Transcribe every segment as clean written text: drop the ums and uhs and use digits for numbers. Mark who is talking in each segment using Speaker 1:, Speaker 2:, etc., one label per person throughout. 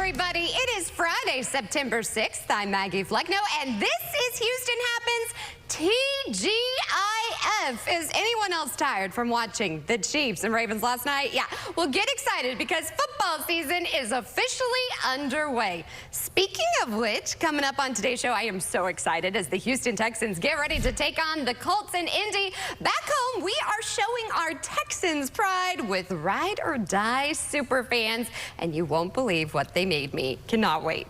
Speaker 1: everybody. It is Friday, September 6th. I'm Maggie Flecknoe, and this is Houston Happens TGIF. Is anyone else tired from watching the Chiefs and Ravens last night? Yeah, well, get excited because football season is officially underway. Speaking of which, coming up on today's show, I am so excited as the Houston Texans get ready to take on the Colts in Indy. Back home, we are showing our Texans pride with ride or die super fans, and you won't believe what they made me. Cannot wait.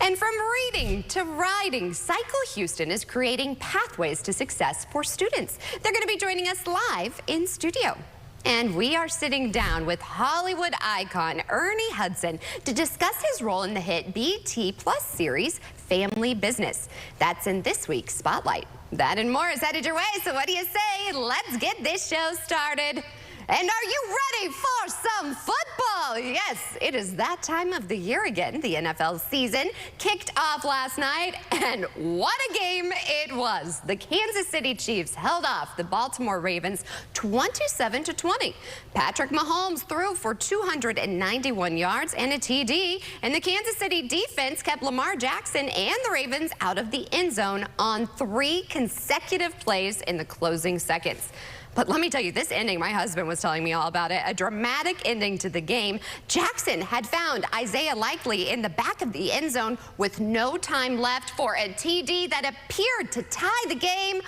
Speaker 1: And from reading to riding, Cycle Houston is creating pathways to success for students. They're going to be joining us live in studio. And we are sitting down with Hollywood icon Ernie Hudson to discuss his role in the hit BT Plus series, Family Business. That's in this week's Spotlight. That and more is headed your way, so what do you say? Let's get this show started. And are you ready for some football? Yes, it is that time of the year again. The NFL season kicked off last night, and what a game it was. The Kansas City Chiefs held off the Baltimore Ravens 27-20. Patrick Mahomes threw for 291 yards and a TD, and the Kansas City defense kept Lamar Jackson and the Ravens out of the end zone on 3 consecutive plays in the closing seconds. But let me tell you, this ending, my husband was telling me all about it, a dramatic ending to the game. Jackson had found Isaiah Likely in the back of the end zone with no time left for a TD that appeared to tie the game.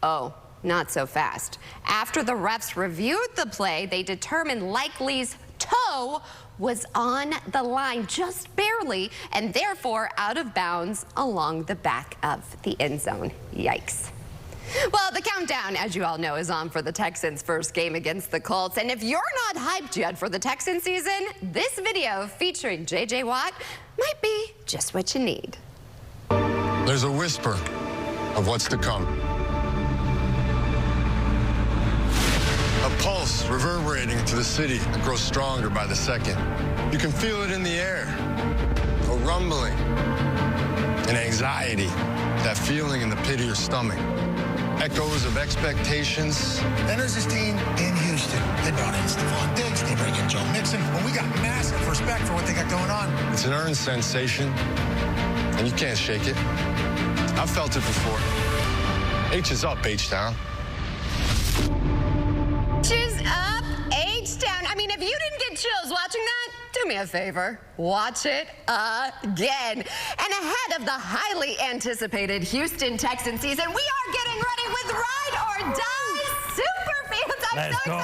Speaker 1: Oh, not so fast. After the refs reviewed the play, they determined Likely's toe was on the line just barely and therefore out of bounds along the back of the end zone. Yikes. Well, the countdown, as you all know, is on for the Texans' first game against the Colts. And if you're not hyped yet for the Texans season, this video featuring J.J. Watt might be just what you need.
Speaker 2: There's a whisper of what's to come. A pulse reverberating to the city that grows stronger by the second. You can feel it in the air. A rumbling, an anxiety, that feeling in the pit of your stomach. Echoes of expectations.
Speaker 3: Then there's this team in Houston. They brought in Stephon Diggs, they bring in Joe Mixon. Well, we got massive respect for what they got going on.
Speaker 2: It's an earned sensation, and you can't shake it. I've felt it before. H is up, H-Town.
Speaker 1: H is up, H-Town. I mean, if you didn't get chills watching that, do me a favor, watch it again. And ahead of the highly anticipated Houston Texans season, we are getting ready with Ride or Die Super Fans. I'm so excited.
Speaker 4: Let's go!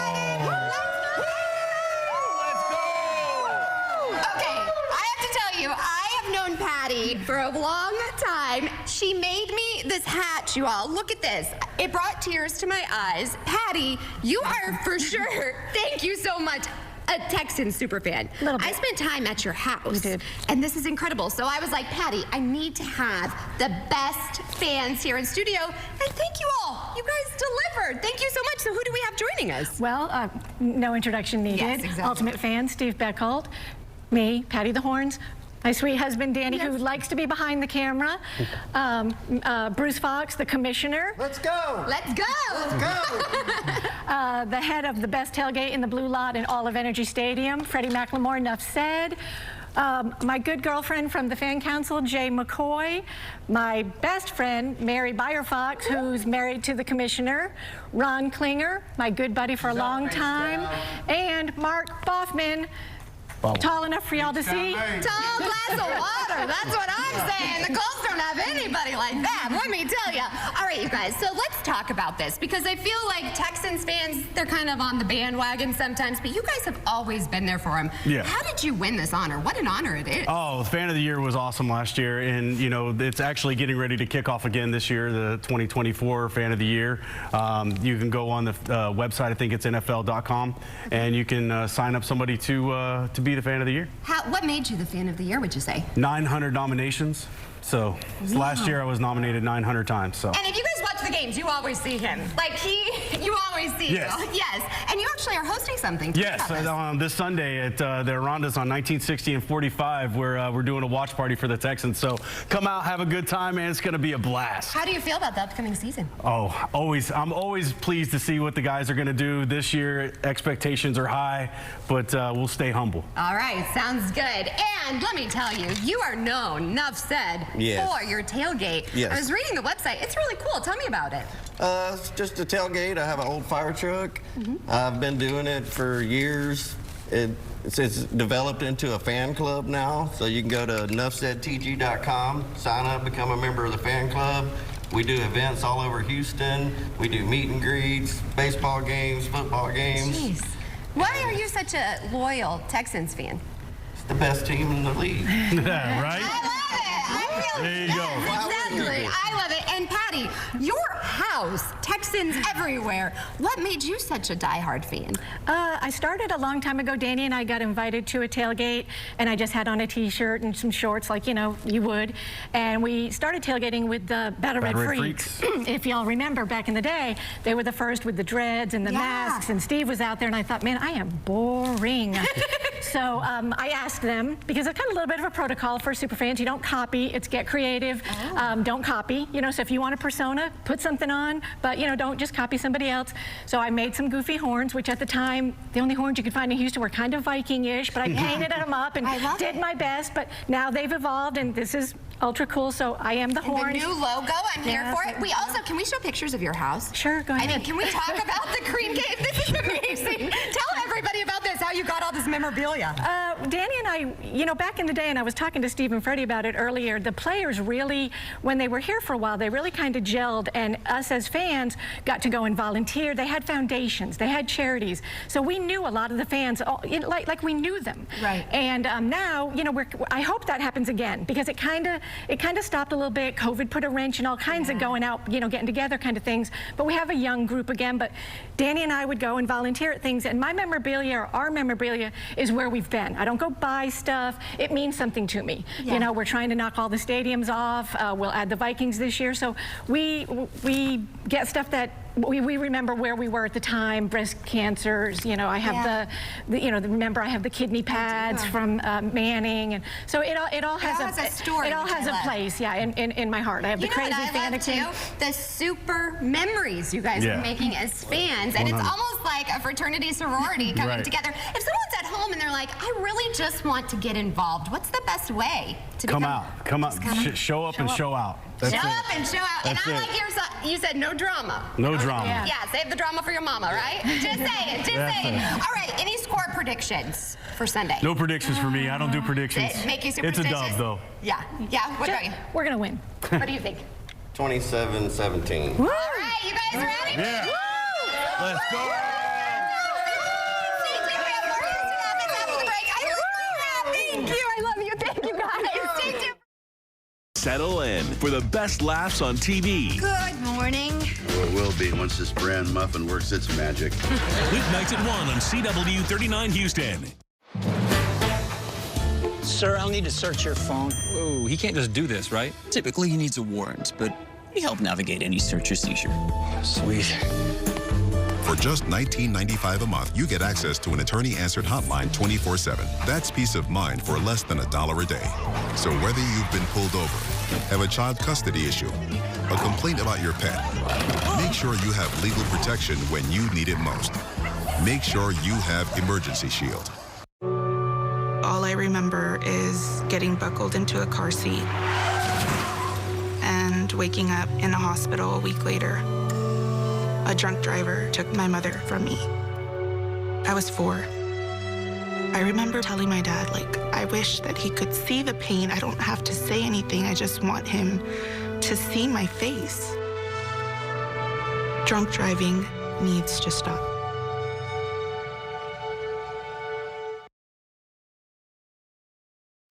Speaker 1: Okay, I have to tell you, I have known Patty for a long time. She made me this hat, you all. Look at this. It brought tears to my eyes. Patty, you are for sure, thank you so much, a Texan super fan. I spent time at your house.
Speaker 4: You did.
Speaker 1: And this is incredible. So I was like, Patty, I need to have the best fans here in studio. And thank you all. You guys delivered. Thank you so much. So who do we have joining us?
Speaker 4: Well, no introduction needed.
Speaker 1: Yes, exactly.
Speaker 4: Ultimate fan, Steve Beckholt. Me, Patty the Horns. My sweet husband, Danny, who likes to be behind the camera. Bruce Fox, the commissioner.
Speaker 3: Let's go!
Speaker 1: Let's go.
Speaker 3: Let's go!
Speaker 4: The head of the best tailgate in the Blue Lot in all of Energy Stadium, Freddie McLemore, enough said. My good girlfriend from the Fan Council, Jay McCoy. My best friend, Mary Byer Fox, who's married to the commissioner. Ron Klinger, my good buddy for a long time. And Mark Boffman. Tall enough for y'all to see.
Speaker 1: Tall glass of water. That's what I'm saying. The Colts don't have anybody like that. Let me tell you. All right, you guys. So let's talk about this because I feel like Texans fans, they're kind of on the bandwagon sometimes, but you guys have always been there for them.
Speaker 5: Yeah.
Speaker 1: How did you win this honor? What an honor it is.
Speaker 5: Oh, Fan of the Year was awesome last year, and you know it's actually getting ready to kick off again this year, the 2024 Fan of the Year. You can go on the website, I think it's NFL.com, and you can sign up somebody to be the Fan of the Year.
Speaker 1: What made you the Fan of the Year, would you say?
Speaker 5: 900 nominations. So last year I was nominated 900 times. So.
Speaker 1: And if you guys watch the games, you always see him. Like you always always see
Speaker 5: Yes.
Speaker 1: you. Yes. And you actually are hosting something. Tell me
Speaker 5: Yes,
Speaker 1: about this.
Speaker 5: this Sunday at the Arondas on 1960 and 45, we're doing a watch party for the Texans. So come out, have a good time, man. It's going to be a blast.
Speaker 1: How do you feel about the upcoming season?
Speaker 5: Oh, I'm always pleased to see what the guys are going to do this year. Expectations are high, but we'll stay humble.
Speaker 1: All right, sounds good. And let me tell you, you are known, enough said,
Speaker 6: Yes.
Speaker 1: for your tailgate.
Speaker 6: Yes.
Speaker 1: I was reading the website. It's really cool. Tell me about it.
Speaker 6: It's just a tailgate. I have an old fire truck. I've been doing it for years. It's developed into a fan club now, so you can go to enoughsaidtg.com, sign up, become a member of the fan club. We do events all over Houston. We do meet and greets, baseball games, football games.
Speaker 1: Jeez. Why are you such a loyal Texans fan?
Speaker 6: It's the best team in the league.
Speaker 5: Right?
Speaker 1: I love it. I feel
Speaker 5: There you go.
Speaker 1: Exactly. I love it. And Patty, your house, Texans everywhere. What made you such a diehard fan?
Speaker 4: I started a long time ago. Danny and I got invited to a tailgate, and I just had on a T-shirt and some shorts, like, you know, you would. And we started tailgating with the Battle Red Freaks. If y'all remember, back in the day, they were the first with the dreads and the masks, and Steve was out there, and I thought, man, I am boring. So I asked them, because it's kind of a little bit of a protocol for superfans. You don't copy, it's get creative. Don't copy, you know, so if you want a persona, put something on, but, you know, don't just copy somebody else. So I made some goofy horns, which at the time, the only horns you could find in Houston were kind of Viking-ish, but I painted them up and did my best, but now they've evolved, and this is ultra cool, so I am the horn.
Speaker 1: The new logo, I'm here for it. We also, can we show pictures of your house?
Speaker 4: Sure, go ahead.
Speaker 1: I mean, can we talk about the Cream Cave? This is amazing. Tell everybody about this, how you got all this memorabilia.
Speaker 4: Danny and I, you know, back in the day, and I was talking to Steve and Freddie about it earlier, the players really, when they were here for a while, they really kind of gelled, and us as fans got to go and volunteer. They had foundations, they had charities, so we knew a lot of the fans, like we knew them.
Speaker 1: Right.
Speaker 4: And now, you know, I hope that happens again, because it kind of stopped a little bit. COVID put a wrench in all kinds of going out, you know, getting together kind of things. But we have a young group again. But Danny and I would go and volunteer at things, and my memorabilia, or our memorabilia, is where we've been. I don't go buy stuff. It means something to me. You know, we're trying to knock all the stadiums off. We'll add the Vikings this year. So we get stuff that we remember where we were at the time, breast cancers, you know, I have remember I have the kidney pads from Manning, and so it all has
Speaker 1: a story.
Speaker 4: It all has a place, in my heart. I have the crazy fan
Speaker 1: too? The super memories you guys are making as fans, and it's almost like a fraternity sorority coming together. If someone's at home and they're like, I really just want to get involved, what's the best way to
Speaker 5: come out, show up and show out. That's
Speaker 1: show
Speaker 5: it.
Speaker 1: up and show out.
Speaker 5: That's
Speaker 1: and I like you said no drama.
Speaker 5: No drama.
Speaker 1: Yeah, save the drama for your mama, right? Just say it, just say it. All right, any score predictions for Sunday?
Speaker 5: No predictions for me. I don't do predictions.
Speaker 1: Does it make you
Speaker 5: It's a
Speaker 1: superstitious?
Speaker 5: dub, though.
Speaker 1: Yeah, what about you?
Speaker 4: We're gonna win.
Speaker 1: What do you think?
Speaker 6: 27-17.
Speaker 1: All right, you guys ready?
Speaker 5: Yeah. Let's go.
Speaker 1: Thank you. I love you. Thank you, guys. Stay tuned.
Speaker 7: Settle in for the best laughs on TV.
Speaker 1: Good morning.
Speaker 8: Well, it will be once this bran muffin works its magic.
Speaker 7: Weeknights at 1 on CW 39 Houston.
Speaker 9: Sir, I'll need to search your phone.
Speaker 10: Whoa, he can't just do this, right?
Speaker 9: Typically, he needs a warrant, but we help navigate any search or seizure.
Speaker 10: Sweet.
Speaker 11: For just $19.95 a month, you get access to an attorney-answered hotline 24/7. That's peace of mind for less than $1 a day. So whether you've been pulled over, have a child custody issue, a complaint about your pet, make sure you have legal protection when you need it most. Make sure you have Emergency Shield.
Speaker 12: All I remember is getting buckled into a car seat and waking up in a hospital a week later. A drunk driver took my mother from me. I was 4. I remember telling my dad, I wish that he could see the pain. I don't have to say anything. I just want him to see my face. Drunk driving needs to stop.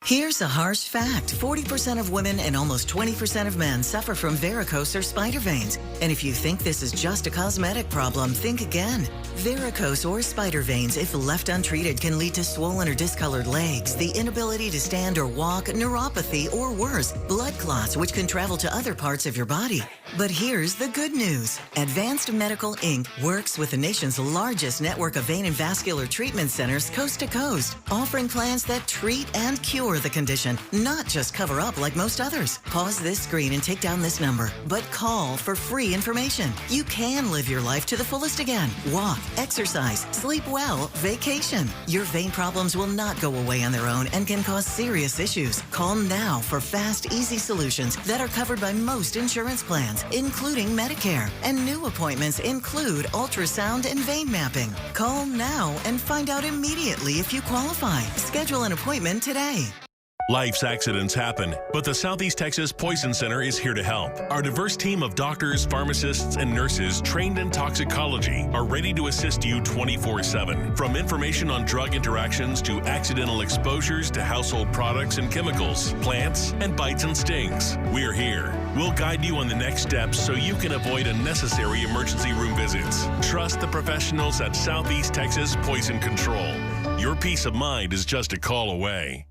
Speaker 13: Here's a harsh fact. 40% of women and almost 20% of men suffer from varicose or spider veins. And if you think this is just a cosmetic problem, think again. Varicose or spider veins, if left untreated, can lead to swollen or discolored legs, the inability to stand or walk, neuropathy, or worse, blood clots, which can travel to other parts of your body. But here's the good news. Advanced Medical Inc. works with the nation's largest network of vein and vascular treatment centers coast to coast, offering plans that treat and cure the condition, not just cover up like most others. Pause this screen and take down this number, but call for free information. You can live your life to the fullest again. Walk, exercise, sleep well, vacation. Your vein problems will not go away on their own and can cause serious issues. Call now for fast, easy solutions that are covered by most insurance plans, including Medicare. And new appointments include ultrasound and vein mapping. Call now and find out immediately if you qualify. Schedule an appointment today.
Speaker 7: Life's accidents happen, but the Southeast Texas Poison Center is here to help. Our diverse team of doctors, pharmacists, and nurses trained in toxicology are ready to assist you 24/7. From information on drug interactions to accidental exposures to household products and chemicals, plants, and bites and stings. We're here. We'll guide you on the next steps so you can avoid unnecessary emergency room visits. Trust the professionals at Southeast Texas Poison Control. Your peace of mind is just a call away.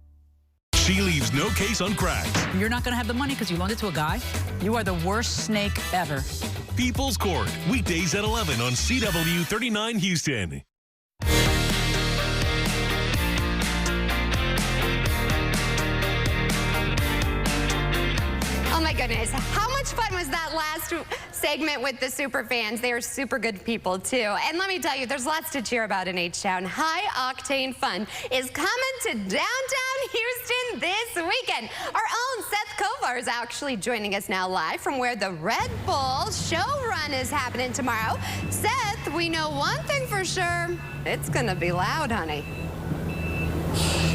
Speaker 7: She leaves no case uncracked.
Speaker 14: You're not going to have the money because you loaned it to a guy? You are the worst snake ever.
Speaker 7: People's Court, weekdays at 11 on CW 39 Houston.
Speaker 1: Oh my goodness, how much fun was that last segment with the super fans? They are super good people too. And let me tell you, there's lots to cheer about in H-Town. High Octane Fun is coming to downtown Houston this weekend. Our own Seth Kovar is actually joining us now live from where the Red Bull Show Run is happening tomorrow. Seth, we know one thing for sure, it's gonna be loud, honey.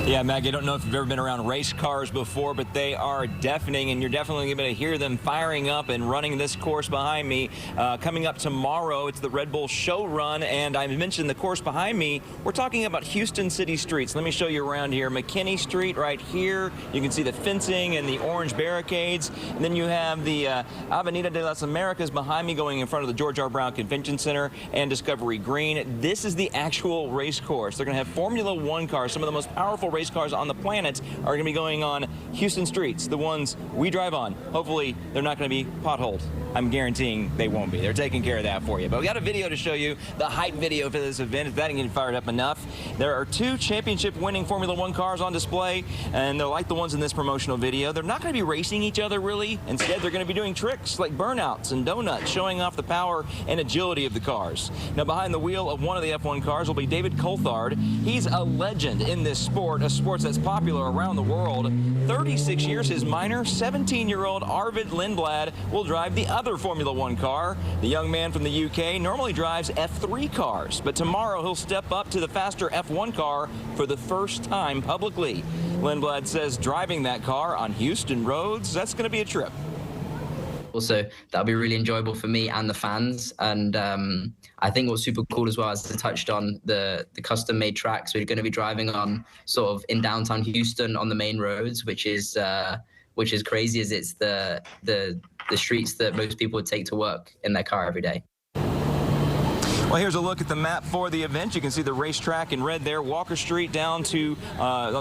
Speaker 10: Yeah, Maggie, I don't know if you've ever been around race cars before, but they are deafening, and you're definitely going to hear them firing up and running this course behind me. Coming up tomorrow, it's the Red Bull Show Run, and I mentioned the course behind me. We're talking about Houston city streets. Let me show you around here. McKinney Street right here. You can see the fencing and the orange barricades. And then you have the Avenida de las Americas behind me going in front of the George R. Brown Convention Center and Discovery Green. This is the actual race course. They're going to have Formula One cars, some of the most powerful race cars on the planet are going to be going on Houston streets, the ones we drive on. Hopefully, they're not going to be potholed. I'm guaranteeing they won't be. They're taking care of that for you. But we got a video to show you, the hype video for this event, if that ain't getting fired up enough. There are 2 championship-winning Formula One cars on display, and they're like the ones in this promotional video. They're not going to be racing each other, really. Instead, they're going to be doing tricks like burnouts and donuts, showing off the power and agility of the cars. Now, behind the wheel of one of the F1 cars will be David Coulthard. He's a legend in this sport, a sport that's popular around the world. 36 years his minor, 17-year-old Arvid Lindblad will drive the other Formula One car. The young man from the UK normally drives F3 cars, but tomorrow he'll step up to the faster F1 car for the first time publicly. Lindblad says driving that car on Houston roads, that's going to be a trip.
Speaker 15: Also, that'll be really enjoyable for me and the fans. And I think what's super cool as well, as I touched on, the custom-made tracks. We're going to be driving on sort of in downtown Houston on the main roads, which is crazy, as it's the streets that most people would take to work in their car every day.
Speaker 10: Well, here's a look at the map for the event. You can see the racetrack in red there, Walker Street down to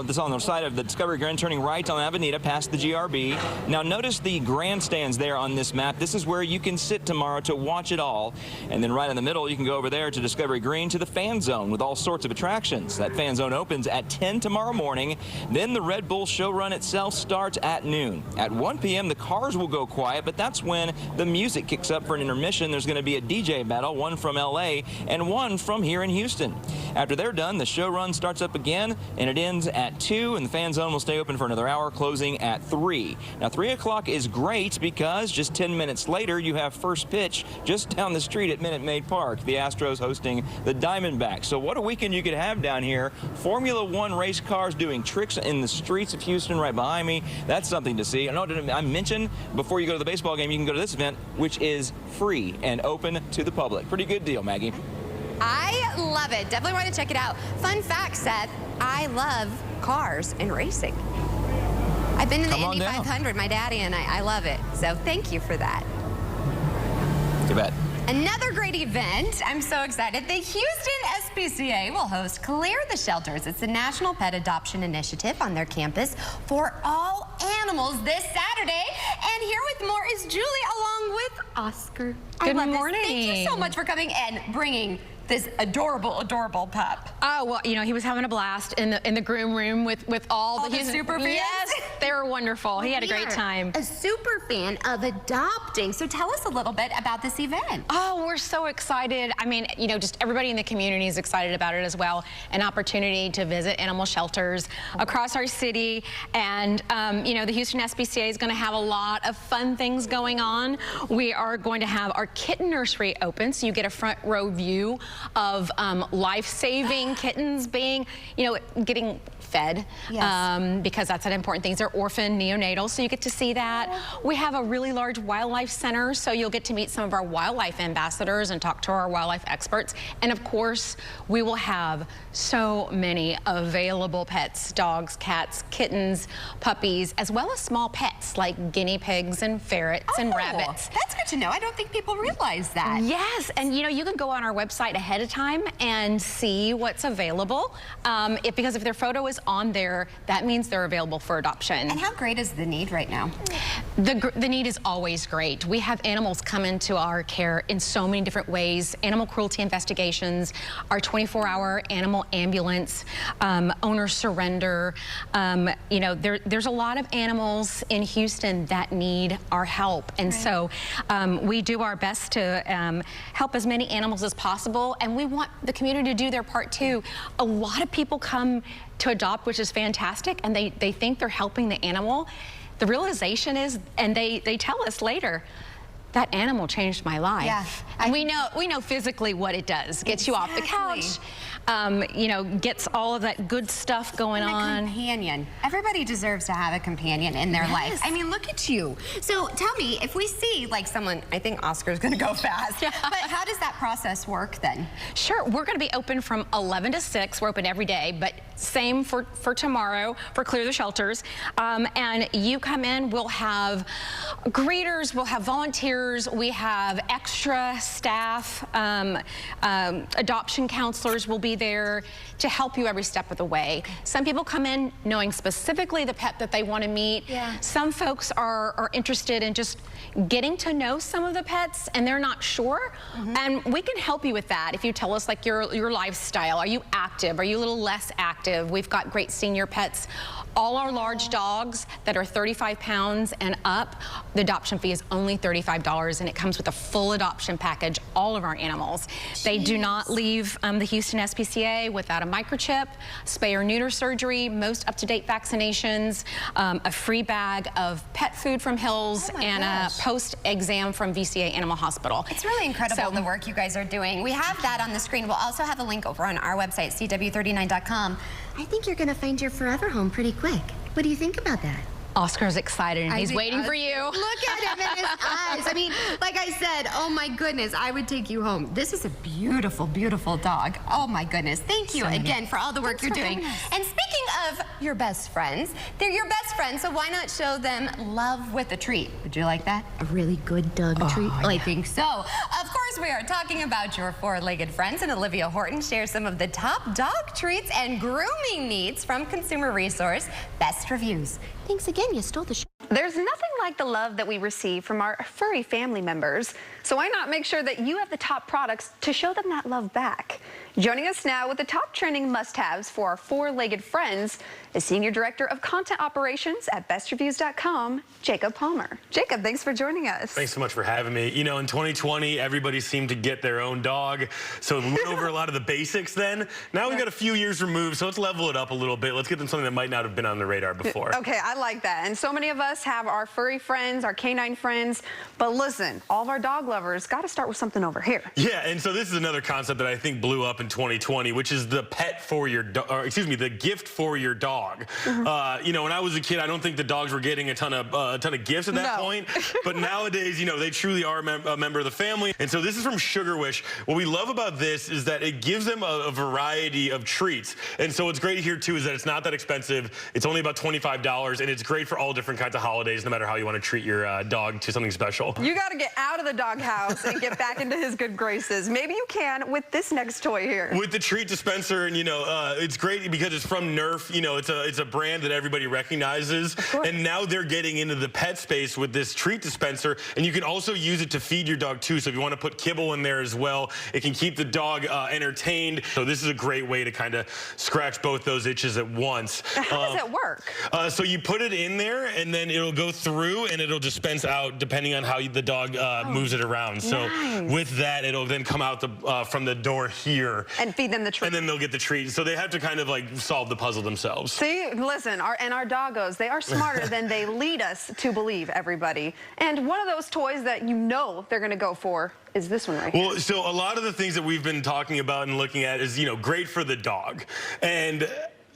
Speaker 10: this on the side of the Discovery Grand, turning right on Avenida past the GRB. Now notice the grandstands there on this map. This is where you can sit tomorrow to watch it all. And then right in the middle, you can go over there to Discovery Green to the fan zone with all sorts of attractions. That fan zone opens at 10 tomorrow morning. Then the Red Bull Show Run itself starts at noon. At 1 p.m., the cars will go quiet, but that's when the music kicks up for an intermission. There's going to be a DJ battle, one from L.A. and one from here in Houston. After they're done, the show run starts up again, and it ends at 2, and the fan zone will stay open for another hour, closing at 3. Now, 3 o'clock is great because just 10 minutes later, you have first pitch just down the street at Minute Maid Park. The Astros hosting the Diamondbacks. So what a weekend you could have down here. Formula One race cars doing tricks in the streets of Houston right behind me. That's something to see. I mentioned before you go to the baseball game, you can go to this event, which is free and open to the public. Pretty good deal, Maggie.
Speaker 1: I love it. Definitely want to check it out. Fun fact, Seth, I love cars and racing. I've been in the
Speaker 10: Come on
Speaker 1: Indy
Speaker 10: down.
Speaker 1: 500, my daddy and I love it. So thank you for that.
Speaker 10: You bet.
Speaker 1: Another great event. I'm so excited. The Houston SPCA will host Clear the Shelters. It's a national pet adoption initiative on their campus for all animals this Saturday. And here with more is Julie along with Oscar.
Speaker 16: Good
Speaker 1: I love
Speaker 16: morning.
Speaker 1: This. Thank you so much for coming and bringing this adorable, adorable pup.
Speaker 16: Oh, well, you know, he was having a blast in the groom room with all
Speaker 1: the super fans?
Speaker 16: Yes, they were wonderful. He had a great
Speaker 1: You're
Speaker 16: time.
Speaker 1: A super fan of adopting. So tell us a little bit about this event.
Speaker 16: Oh, we're so excited. I mean, you know, just everybody in the community is excited about it as well. An opportunity to visit animal shelters across our city. And, you know, the Houston SPCA is going to have a lot of fun things going on. We are going to have our kitten nursery open, so you get a front row view of life-saving kittens being, you know, getting fed, because that's an important thing. They're orphan neonatal, so you get to see that. We have a really large wildlife center, so you'll get to meet some of our wildlife ambassadors and talk to our wildlife experts. And of course, we will have so many available pets, dogs, cats, kittens, puppies, as well as small pets like guinea pigs and ferrets and rabbits.
Speaker 1: That's good to know. I don't think people realize that.
Speaker 16: Yes, and you know, you can go on our website ahead of time and see what's available. Because if their photo is on there, that means they're available for adoption.
Speaker 1: And how great is the need right now?
Speaker 16: The need is always great. We have animals come into our care in so many different ways. Animal cruelty investigations, our 24-hour animal ambulance, owner surrender. You know, there's a lot of animals in Houston that need our help. And so we do our best to help as many animals as possible. And we want the community to do their part too. A lot of people come to adopt, which is fantastic, and they think they're helping the animal. The realization is, and they tell us later, that animal changed my life.
Speaker 1: Yeah.
Speaker 16: And we know physically what it does. Gets you off the couch, you know, gets all of that good stuff going on.
Speaker 1: A companion. Everybody deserves to have a companion in their life. I mean, look at you. So tell me, if we see like someone, I think Oscar's gonna go fast, but how does that process work then?
Speaker 16: Sure, we're gonna be open from 11 to 6. We're open every day, but same for tomorrow for Clear the Shelters. And you come in, we'll have greeters, we'll have volunteers, we have extra staff, adoption counselors will be there to help you every step of the way. Some people come in knowing specifically the pet that they want to meet. Some folks are interested in just getting to know some of the pets and they're not sure. And we can help you with that if you tell us like your lifestyle. Are you active? Are you a little less active? We've got great senior pets. All our large dogs that are 35 pounds and up, the adoption fee is only $35, and it comes with a full adoption package, all of our animals. They do not leave the Houston SPCA without a microchip, spay or neuter surgery, most up-to-date vaccinations, a free bag of pet food from Hills, and a post-exam from VCA Animal Hospital.
Speaker 1: It's really incredible the work you guys are doing. We have that on the screen. We'll also have a link over on our website, CW39.com. I think you're going to find your forever home pretty quick. What do you think about that?
Speaker 16: Oscar's excited and he's waiting for you.
Speaker 1: Look at him in his eyes. I mean, like I said, oh my goodness, I would take you home. This is a beautiful, beautiful dog. Oh my goodness. Thank you again for all the work you're doing. And speaking of your best friends, they're your best friends, so why not show them love with a treat? Would you like that? A really good dog treat? Well, I think so. Of course, we are talking about your four-legged friends, and Olivia Horton shares some of the top dog treats and grooming needs from Consumer Resource Best Reviews. Thanks again, you stole the show.
Speaker 17: There's nothing like the love that we receive from our furry family members, so why not make sure that you have the top products to show them that love back? Joining us now with the top trending must-haves for our four-legged friends is Senior Director of Content Operations at BestReviews.com, Jacob Palmer. Jacob, thanks for joining us.
Speaker 18: Thanks so much for having me. You know, in 2020, everybody seemed to get their own dog, so we went over a lot of the basics then. Now we've got a few years removed, so let's level it up a little bit. Let's get them something that might not have been on the radar before.
Speaker 17: Okay, I like that. And so many of us have our furry furry friends, our canine friends. But listen, all of our dog lovers got to start with something over here.
Speaker 18: Yeah, and so this is another concept that I think blew up in 2020, which is the pet for your the gift for your dog. You know, when I was a kid, I don't think the dogs were getting a ton of gifts at that point. But nowadays, you know, they truly are a member of the family. And so this is from Sugar Wish. What we love about this is that it gives them a variety of treats. And so what's great here too is that it's not that expensive. It's only about $25, and it's great for all different kinds of holidays, no matter how you want to treat your dog to something special.
Speaker 17: You got to get out of the doghouse and get back into his good graces. Maybe you can with this next toy here.
Speaker 18: With the treat dispenser, and you know, it's great because it's from Nerf. You know, it's a brand that everybody recognizes. And now they're getting into the pet space with this treat dispenser, and you can also use it to feed your dog too. So if you want to put kibble in there as well, it can keep the dog entertained. So this is a great way to kind of scratch both those itches at once.
Speaker 17: How does it work?
Speaker 18: So you put it in there, and then it'll go through, and it'll dispense out depending on how the dog moves it around. So with that, it'll then come out from the door here.
Speaker 17: And feed them the treat.
Speaker 18: And then they'll get the treat. So they have to kind of like solve the puzzle themselves.
Speaker 17: See, listen, our doggos, they are smarter than they lead us to believe, everybody. And one of those toys that you know they're going to go for is this one right here.
Speaker 18: Well, so a lot of the things that we've been talking about and looking at is, you know, great for the dog. And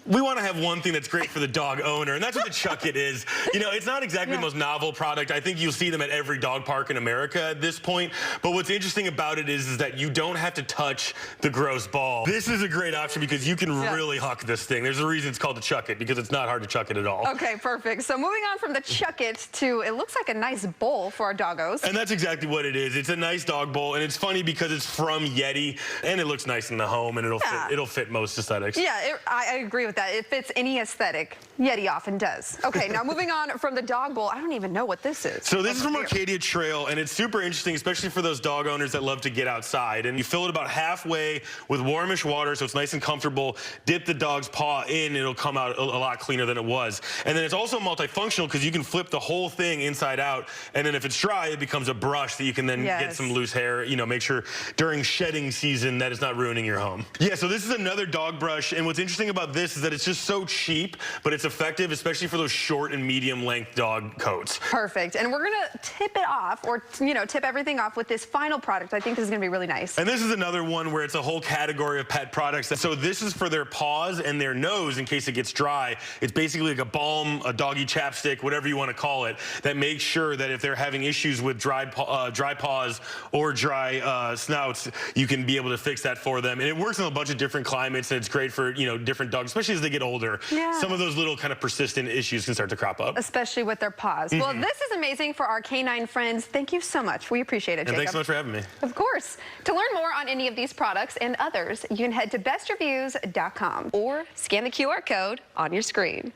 Speaker 18: we want to have one thing that's great for the dog owner, and that's what the Chuck It is. You know, it's not exactly the most novel product. I think you'll see them at every dog park in America at this point. But what's interesting about it is that you don't have to touch the gross ball. This is a great option because you can really huck this thing. There's a reason it's called the Chuck It, because it's not hard to chuck it at all.
Speaker 17: Okay, perfect. So moving on from the Chuck It to, it looks like a nice bowl for our doggos.
Speaker 18: And that's exactly what it is. It's a nice dog bowl, and it's funny because it's from Yeti, and it looks nice in the home, and it'll fit most aesthetics.
Speaker 17: Yeah, I agree with that. It fits any aesthetic. Yeti often does. Okay, now moving on from the dog bowl, I don't even know what this is.
Speaker 18: So this is from Arcadia Trail, and it's super interesting, especially for those dog owners that love to get outside. And you fill it about halfway with warmish water, so it's nice and comfortable. Dip the dog's paw in, it'll come out a lot cleaner than it was. And then it's also multifunctional because you can flip the whole thing inside out, and then if it's dry, it becomes a brush that you can then get some loose hair, you know, make sure during shedding season that it's not ruining your home. Yeah, so this is another dog brush, and what's interesting about this is that it's just so cheap, but it's effective, especially for those short and medium length dog coats.
Speaker 17: Perfect. And we're going to tip it off, or, you know, tip everything off with this final product. I think this is going to be really nice.
Speaker 18: And this is another one where it's a whole category of pet products. So this is for their paws and their nose in case it gets dry. It's basically like a balm, a doggy chapstick, whatever you want to call it, that makes sure that if they're having issues with dry paws or dry snouts, you can be able to fix that for them. And it works in a bunch of different climates, and it's great for, you know, different dogs, especially as they get older. Some of those little kind of persistent issues can start to crop up.
Speaker 17: Especially with their paws. Well, this is amazing for our canine friends. Thank you so much. We appreciate it, Jacob.
Speaker 18: And thanks so much for having me.
Speaker 17: Of course. To learn more on any of these products and others, you can head to bestreviews.com or scan the QR code on your screen.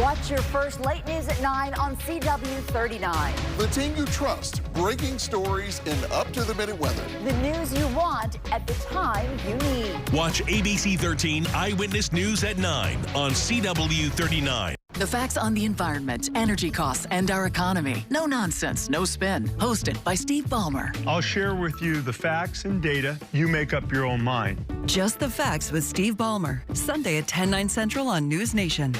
Speaker 19: Watch your first late news at 9 on CW39.
Speaker 20: The team you trust, breaking stories and up-to-the-minute weather.
Speaker 19: The news you want at the time you need.
Speaker 7: Watch ABC 13 Eyewitness News at 9 on CW39.
Speaker 14: The facts on the environment, energy costs, and our economy. No nonsense, no spin. Hosted by Steve Ballmer.
Speaker 21: I'll share with you the facts and data. You make up your own mind.
Speaker 22: Just the Facts with Steve Ballmer. Sunday at 10, 9 Central on News Nation.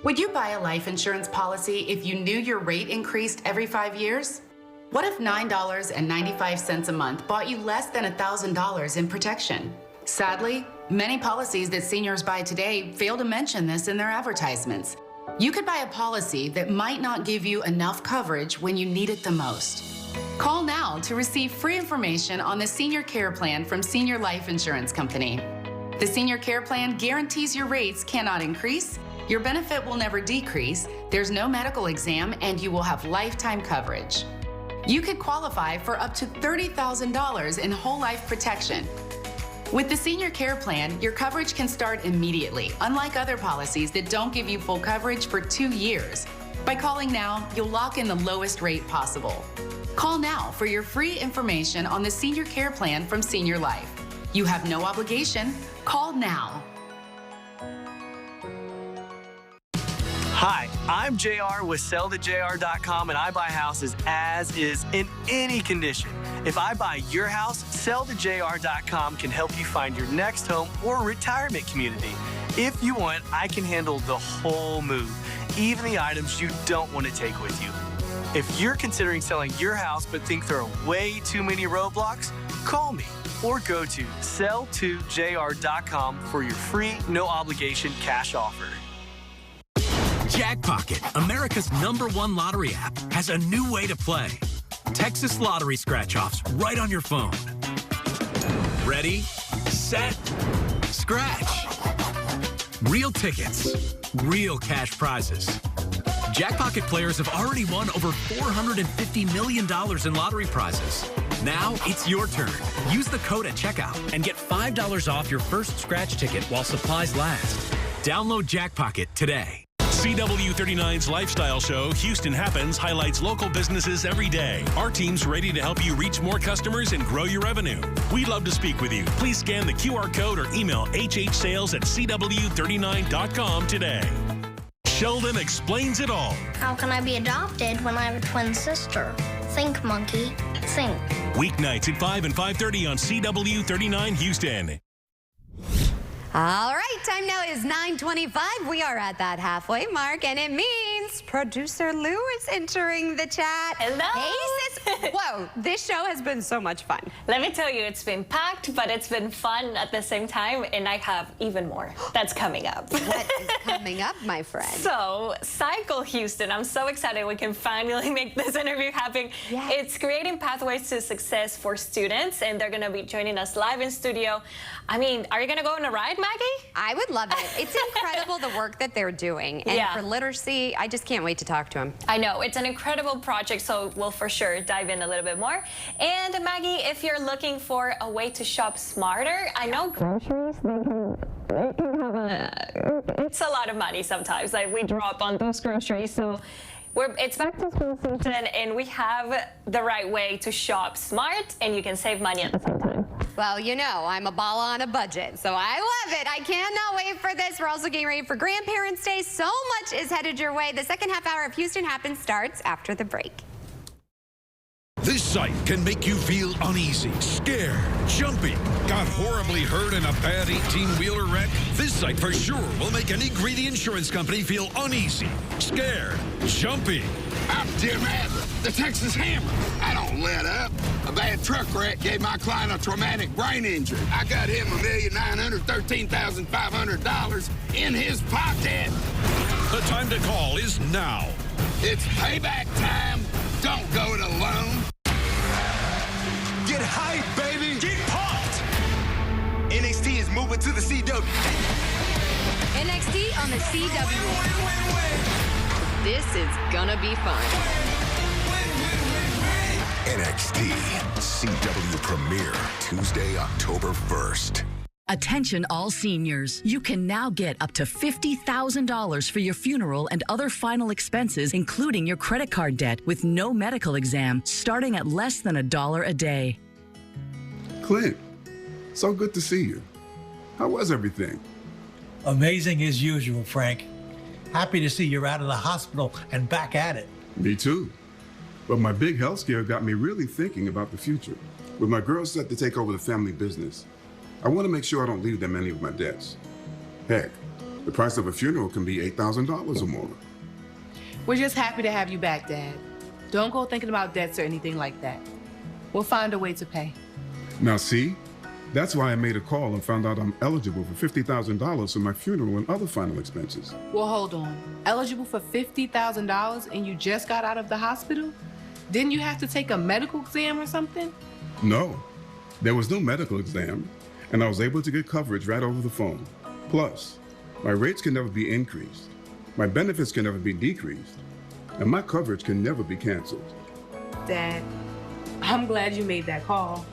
Speaker 23: Would you buy a life insurance policy if you knew your rate increased every 5 years? What if $9.95 a month bought you less than $1,000 in protection? Sadly, many policies that seniors buy today fail to mention this in their advertisements. You could buy a policy that might not give you enough coverage when you need it the most. Call now to receive free information on the Senior Care Plan from Senior Life Insurance Company. The Senior Care Plan guarantees your rates cannot increase, your benefit will never decrease, there's no medical exam, and you will have lifetime coverage. You could qualify for up to $30,000 in whole life protection. With the Senior Care Plan, your coverage can start immediately, unlike other policies that don't give you full coverage for 2 years. By calling now, you'll lock in the lowest rate possible. Call now for your free information on the Senior Care Plan from Senior Life. You have no obligation. Call now.
Speaker 24: Hi, I'm JR with SellToJR.com, and I buy houses as is in any condition. If I buy your house, SellToJR.com can help you find your next home or retirement community. If you want, I can handle the whole move. even the items you don't want to take with you. If you're considering selling your house but think there are way too many roadblocks, call me or go to sell2jr.com for your free, no-obligation cash offer.
Speaker 2: Jackpocket, America's #1 lottery app, has a new way to play. Texas Lottery scratch-offs right on your phone. Ready, set, scratch. Real tickets, real cash prizes. Jackpocket players have already won over $450 million in lottery prizes. Now it's your turn. Use the code at checkout and get $5 off your first scratch ticket while supplies last. Download Jackpocket today.
Speaker 7: CW39's lifestyle show, Houston Happens, highlights local businesses every day. Our team's ready to help you reach more customers and grow your revenue. We'd love to speak with you. Please scan the QR code or email hhsales@cw39.com today. Sheldon explains it all.
Speaker 3: How can I be adopted when I have a twin sister? Think, monkey. Think.
Speaker 7: Weeknights at 5 and 5:30 on CW39 Houston.
Speaker 1: All right, time now is 9:25. We are at that halfway mark, and it means producer Lou is entering the chat.
Speaker 4: Hello.
Speaker 1: Hey, sis. Whoa, this show has been so much fun.
Speaker 4: Let me tell you, it's been packed, but it's been fun at the same time, and I have even more that's coming up.
Speaker 1: What is coming up, my friend?
Speaker 4: So, Cycle Houston, I'm so excited we can finally make this interview happen.
Speaker 1: Yes.
Speaker 4: It's creating pathways to success for students, and they're going to be joining us live in studio. I mean, are you going to go on a ride, Maggie?
Speaker 1: I would love it. It's incredible the work that they're doing. And for literacy, I just can't wait to talk to them.
Speaker 4: I know. It's an incredible project, so we'll for sure dive in a little bit more. And Maggie, if you're looking for a way to shop smarter, I know groceries, it's a lot of money sometimes. Like, we drop on those groceries, so it's back to school season, and we have the right way to shop smart, and you can save money at the same time.
Speaker 1: Well, you know, I'm a ball on a budget, so I love it. I cannot wait for this. We're also getting ready for Grandparents' Day. So much is headed your way. The second half hour of Houston Happens starts after the break.
Speaker 6: This sight can make you feel uneasy, scared, jumpy. Got horribly hurt in a bad 18-wheeler wreck? This sight for sure will make any greedy insurance company feel uneasy, scared, jumpy.
Speaker 25: I'm Jim Adler, the Texas Hammer. I don't let up. A bad truck wreck gave my client a traumatic brain injury. I got him $1,913,500 in his pocket.
Speaker 6: The time to call is now.
Speaker 25: It's payback time. Don't go it alone.
Speaker 26: Get hype, baby. Get pumped. NXT is moving to the CW.
Speaker 1: NXT on the CW. This is gonna be fun.
Speaker 6: NXT CW premiere Tuesday, October 1st.
Speaker 14: Attention all seniors. You can now get up to $50,000 for your funeral and other final expenses, including your credit card debt, with no medical exam, starting at less than $1 a day.
Speaker 27: Clint, so good to see you. How was everything?
Speaker 28: Amazing as usual, Frank. Happy to see you're out of the hospital and back at it.
Speaker 27: Me too. But my big health scare got me really thinking about the future. With my girls set to take over the family business, I want to make sure I don't leave them any of my debts. Heck, the price of a funeral can be $8,000 or more.
Speaker 29: We're just happy to have you back, Dad. Don't go thinking about debts or anything like that. We'll find a way to pay.
Speaker 27: Now see, that's why I made a call and found out I'm eligible for $50,000 for my funeral and other final expenses.
Speaker 29: Well, hold on. Eligible for $50,000 and you just got out of the hospital? Didn't you have to take a medical exam or something?
Speaker 27: No, there was no medical exam, and I was able to get coverage right over the phone. Plus, my rates can never be increased, my benefits can never be decreased, and my coverage can never be canceled.
Speaker 29: Dad, I'm glad you made that call.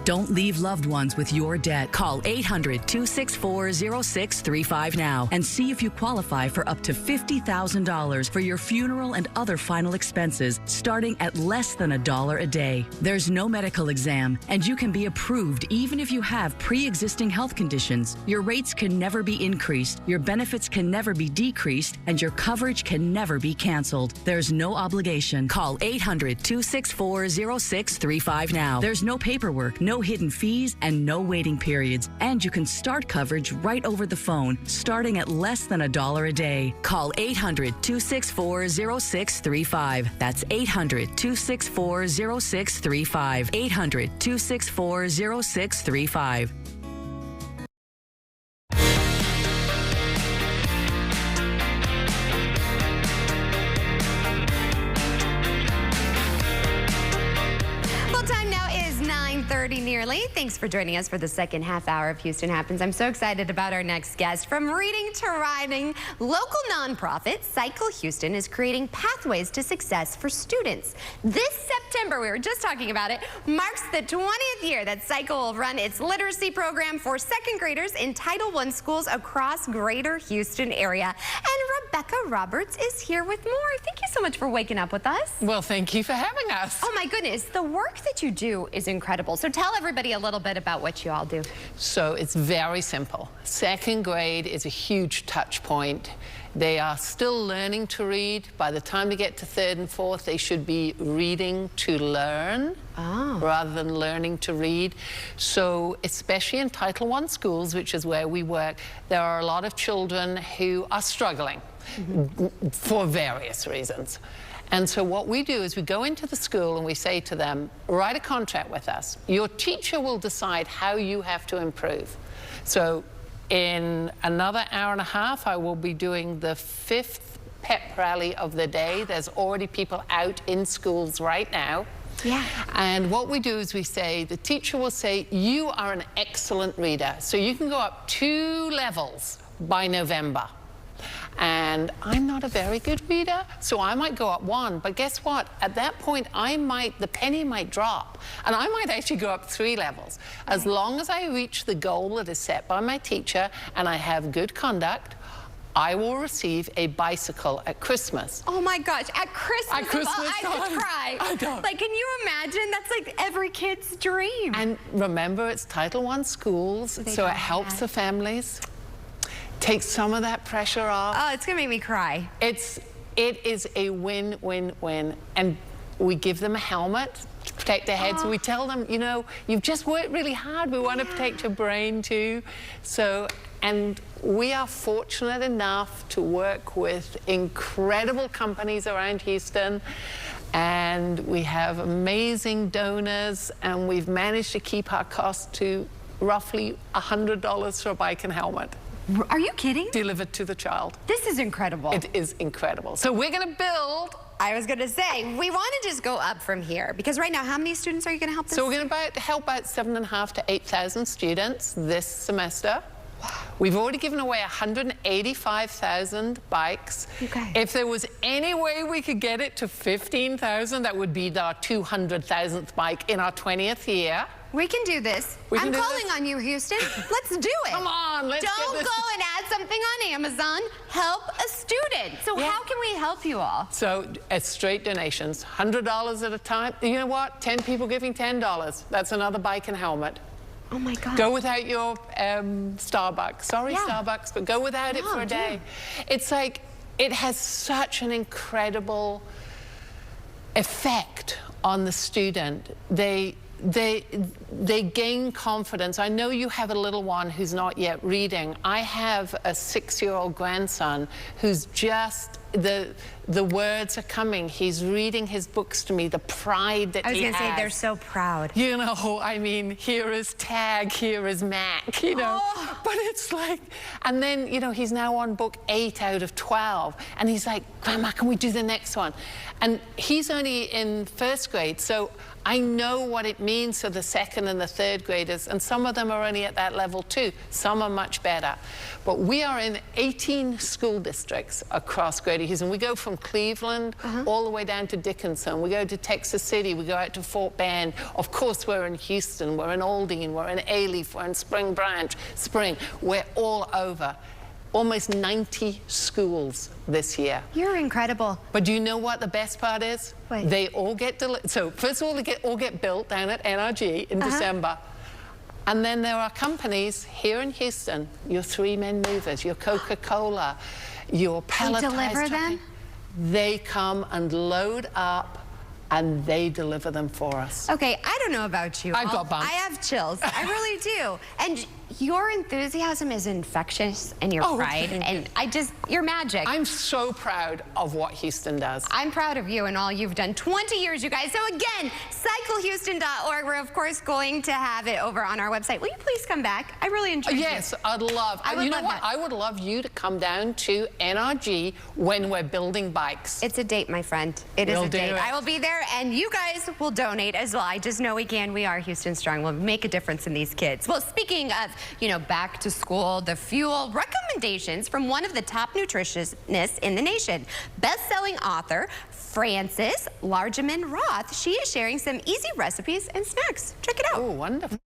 Speaker 14: Don't leave loved ones with your debt. Call 800-264-0635 now and see if you qualify for up to $50,000 for your funeral and other final expenses, starting at less than $1 a day. There's no medical exam, and you can be approved even if you have pre-existing health conditions. Your rates can never be increased, your benefits can never be decreased, and your coverage can never be canceled. There's no obligation. Call 800-264-0635 now. There's no paperwork. network, no hidden fees, and no waiting periods. And you can start coverage right over the phone, starting at less than $1 a day. Call 800-264-0635. That's 800-264-0635. 800-264-0635.
Speaker 1: Nearly. Thanks for joining us for the second half hour of Houston Happens. I'm so excited about our next guest. From reading to writing, local nonprofit Cycle Houston is creating pathways to success for students. This September, we were just talking about it, marks the 20th year that Cycle will run its literacy program for second graders in Title I schools across Greater Houston area. And Rebecca Roberts is here with more. Thank you so much for waking up with us.
Speaker 5: Well, thank you for having us.
Speaker 1: Oh my goodness, the work that you do is incredible. So tell everybody a little bit about what you all do.
Speaker 5: So it's very simple. Second grade is a huge touch point. They are still learning to read. By the time they get to third and fourth, they should be reading to learn rather than learning to read. So especially in Title I schools, which is where we work, there are a lot of children who are struggling for various reasons. And so what we do is we go into the school and we say to them, write a contract with us. Your teacher will decide how you have to improve. So in another hour and a half, I will be doing the 5th pep rally of the day. There's already people out in schools right now.
Speaker 1: Yeah.
Speaker 5: And what we do is we say, the teacher will say, you are an excellent reader. So you can go up 2 levels by November. And I'm not a very good reader, so I might go up 1. But guess what? At that point, the penny might drop, and I might actually go up 3 levels. As long as I reach the goal that is set by my teacher and I have good conduct, I will receive a bicycle at Christmas.
Speaker 1: Oh my gosh, at Christmas,
Speaker 5: at Christmas
Speaker 1: I could cry.
Speaker 5: I don't.
Speaker 1: Like, can you imagine? That's like every kid's dream.
Speaker 5: And remember, it's Title I schools, so it helps the families. Take some of that pressure off.
Speaker 1: Oh, it's gonna make me cry.
Speaker 5: It is a win-win-win. And we give them a helmet to protect their heads. We tell them, you know, you've just worked really hard. We want to protect your brain too. So, and we are fortunate enough to work with incredible companies around Houston. And we have amazing donors, and we've managed to keep our costs to roughly $100 for a bike and helmet.
Speaker 1: Are you kidding?
Speaker 5: Delivered to the child.
Speaker 1: This is incredible.
Speaker 5: It is incredible. So we're going to build.
Speaker 1: I was going to say, we want to just go up from here, because right now, how many students are you going to help this?
Speaker 5: So we're going to help out 7,500 to 8,000 students this semester. Wow. We've already given away 185,000 bikes.
Speaker 1: Okay.
Speaker 5: If there was any way we could get it to 15,000, that would be our 200,000th bike in our 20th year.
Speaker 1: We can do this. I'm calling on you, Houston. Let's do it.
Speaker 5: Come on, let's get
Speaker 1: Don't
Speaker 5: this.
Speaker 1: go and add something on Amazon. Help a student. So how can we help you all?
Speaker 5: So it's straight donations, $100 at a time. You know what? 10 people giving $10. That's another bike and helmet.
Speaker 1: Oh my God.
Speaker 5: Go without your Starbucks. Sorry, Starbucks, but go without it for a day. It's like, it has such an incredible effect on the student. They gain confidence. I know you have a little one who's not yet reading. I have a 6-year-old grandson who's just, the words are coming. He's reading his books to me, the pride that he has.
Speaker 1: I was going to say, they're so proud.
Speaker 5: You know, I mean, here is Tag, here is Mac, you know.
Speaker 1: Oh.
Speaker 5: But it's like, and then, you know, he's now on book 8 out of 12. And he's like, Grandma, can we do the next one? And he's only in 1st grade, so I know what it means for the 2nd and the 3rd graders, and some of them are only at that level too. Some are much better. But we are in 18 school districts across Greater Houston. We go from Cleveland all the way down to Dickinson. We go to Texas City. We go out to Fort Bend. Of course, we're in Houston. We're in Aldine. We're in Alief. We're in Spring Branch. We're all over. Almost 90 schools this year.
Speaker 1: You're incredible.
Speaker 5: But do you know what the best part is?
Speaker 1: What?
Speaker 5: They all get so first of all, they all get built down at NRG in December. And then there are companies here in Houston, your 3-men movers, your Coca-Cola, your palletized.
Speaker 1: They deliver them?
Speaker 5: They come and load up and they deliver them for us.
Speaker 1: Okay, I don't know about you.
Speaker 5: I've got bumps.
Speaker 1: I have chills. I really do. And your enthusiasm is infectious, and your pride, and you're magic.
Speaker 5: I'm so proud of what Houston does.
Speaker 1: I'm proud of you and all you've done. 20 years, you guys. So again, cyclehouston.org. We're of course going to have it over on our website. Will you please come back? I really enjoyed it.
Speaker 5: Yes, I'd love. You know what? I would love you to come down to NRG when we're building bikes.
Speaker 1: It's a date, my friend. It is a date. I will be there, and you guys will donate as well. I just know we can. We are Houston Strong. We'll make a difference in these kids. Well, speaking of, back to school, the fuel recommendations from one of the top nutritionists in the nation, best-selling author Frances Largeman Roth. She is sharing some easy recipes and snacks. Check it out.
Speaker 5: Oh, wonderful.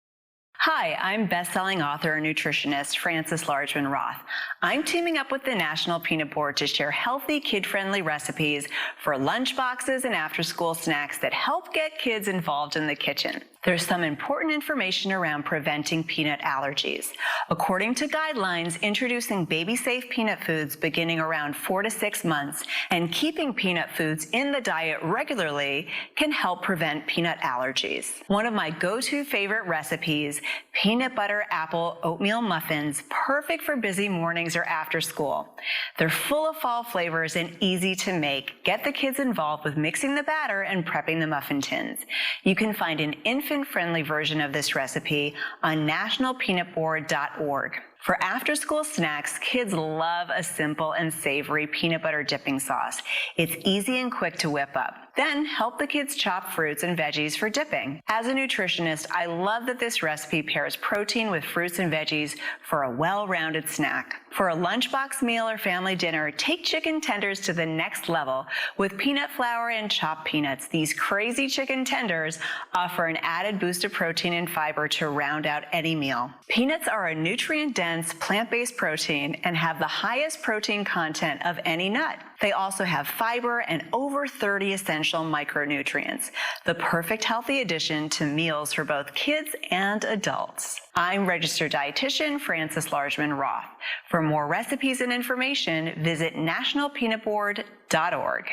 Speaker 8: Hi, I'm best-selling author and nutritionist Frances Largeman Roth. I'm teaming up with the National Peanut Board to share healthy, kid-friendly recipes for lunch boxes and after-school snacks that help get kids involved in the kitchen. There's some important information around preventing peanut allergies. According to guidelines, introducing baby-safe peanut foods beginning around 4 to 6 months and keeping peanut foods in the diet regularly can help prevent peanut allergies. One of my go-to favorite recipes, peanut butter apple oatmeal muffins, perfect for busy mornings or after school. They're full of fall flavors and easy to make. Get the kids involved with mixing the batter and prepping the muffin tins. You can find an infant-friendly version of this recipe on nationalpeanutboard.org. For after-school snacks, kids love a simple and savory peanut butter dipping sauce. It's easy and quick to whip up. Then help the kids chop fruits and veggies for dipping. As a nutritionist, I love that this recipe pairs protein with fruits and veggies for a well-rounded snack. For a lunchbox meal or family dinner, take chicken tenders to the next level with peanut flour and chopped peanuts. These crazy chicken tenders offer an added boost of protein and fiber to round out any meal. Peanuts are a nutrient-dense, plant-based protein and have the highest protein content of any nut. They also have fiber and over 30 essential micronutrients, the perfect healthy addition to meals for both kids and adults. I'm registered dietitian Frances Largeman Roth. For more recipes and information, visit nationalpeanutboard.org.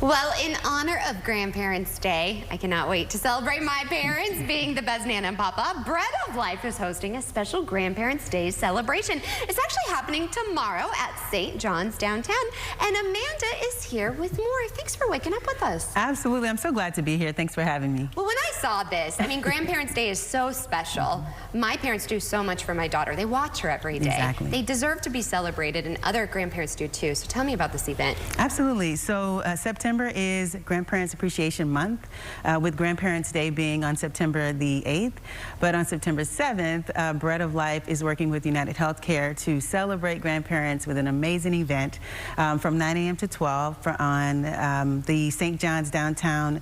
Speaker 1: Well, in honor of Grandparents' Day, I cannot wait to celebrate my parents being the best Nana and Papa. Bread of Life is hosting a special Grandparents' Day celebration. It's actually happening tomorrow at St. John's downtown. And Amanda is here with more. Thanks for waking up with us.
Speaker 9: Absolutely. I'm so glad to be here. Thanks for having me.
Speaker 1: Well, when I saw this, I mean, Grandparents' Day is so special. My parents do so much for my daughter. They watch her every day.
Speaker 9: Exactly.
Speaker 1: They deserve to be celebrated, and other grandparents do too. So tell me about this event.
Speaker 9: Absolutely. So September is Grandparents Appreciation Month, with Grandparents' Day being on September the 8th. But on September 7th, Bread of Life is working with United Healthcare to celebrate grandparents with an amazing event from 9 a.m. to 12 on the St. John's downtown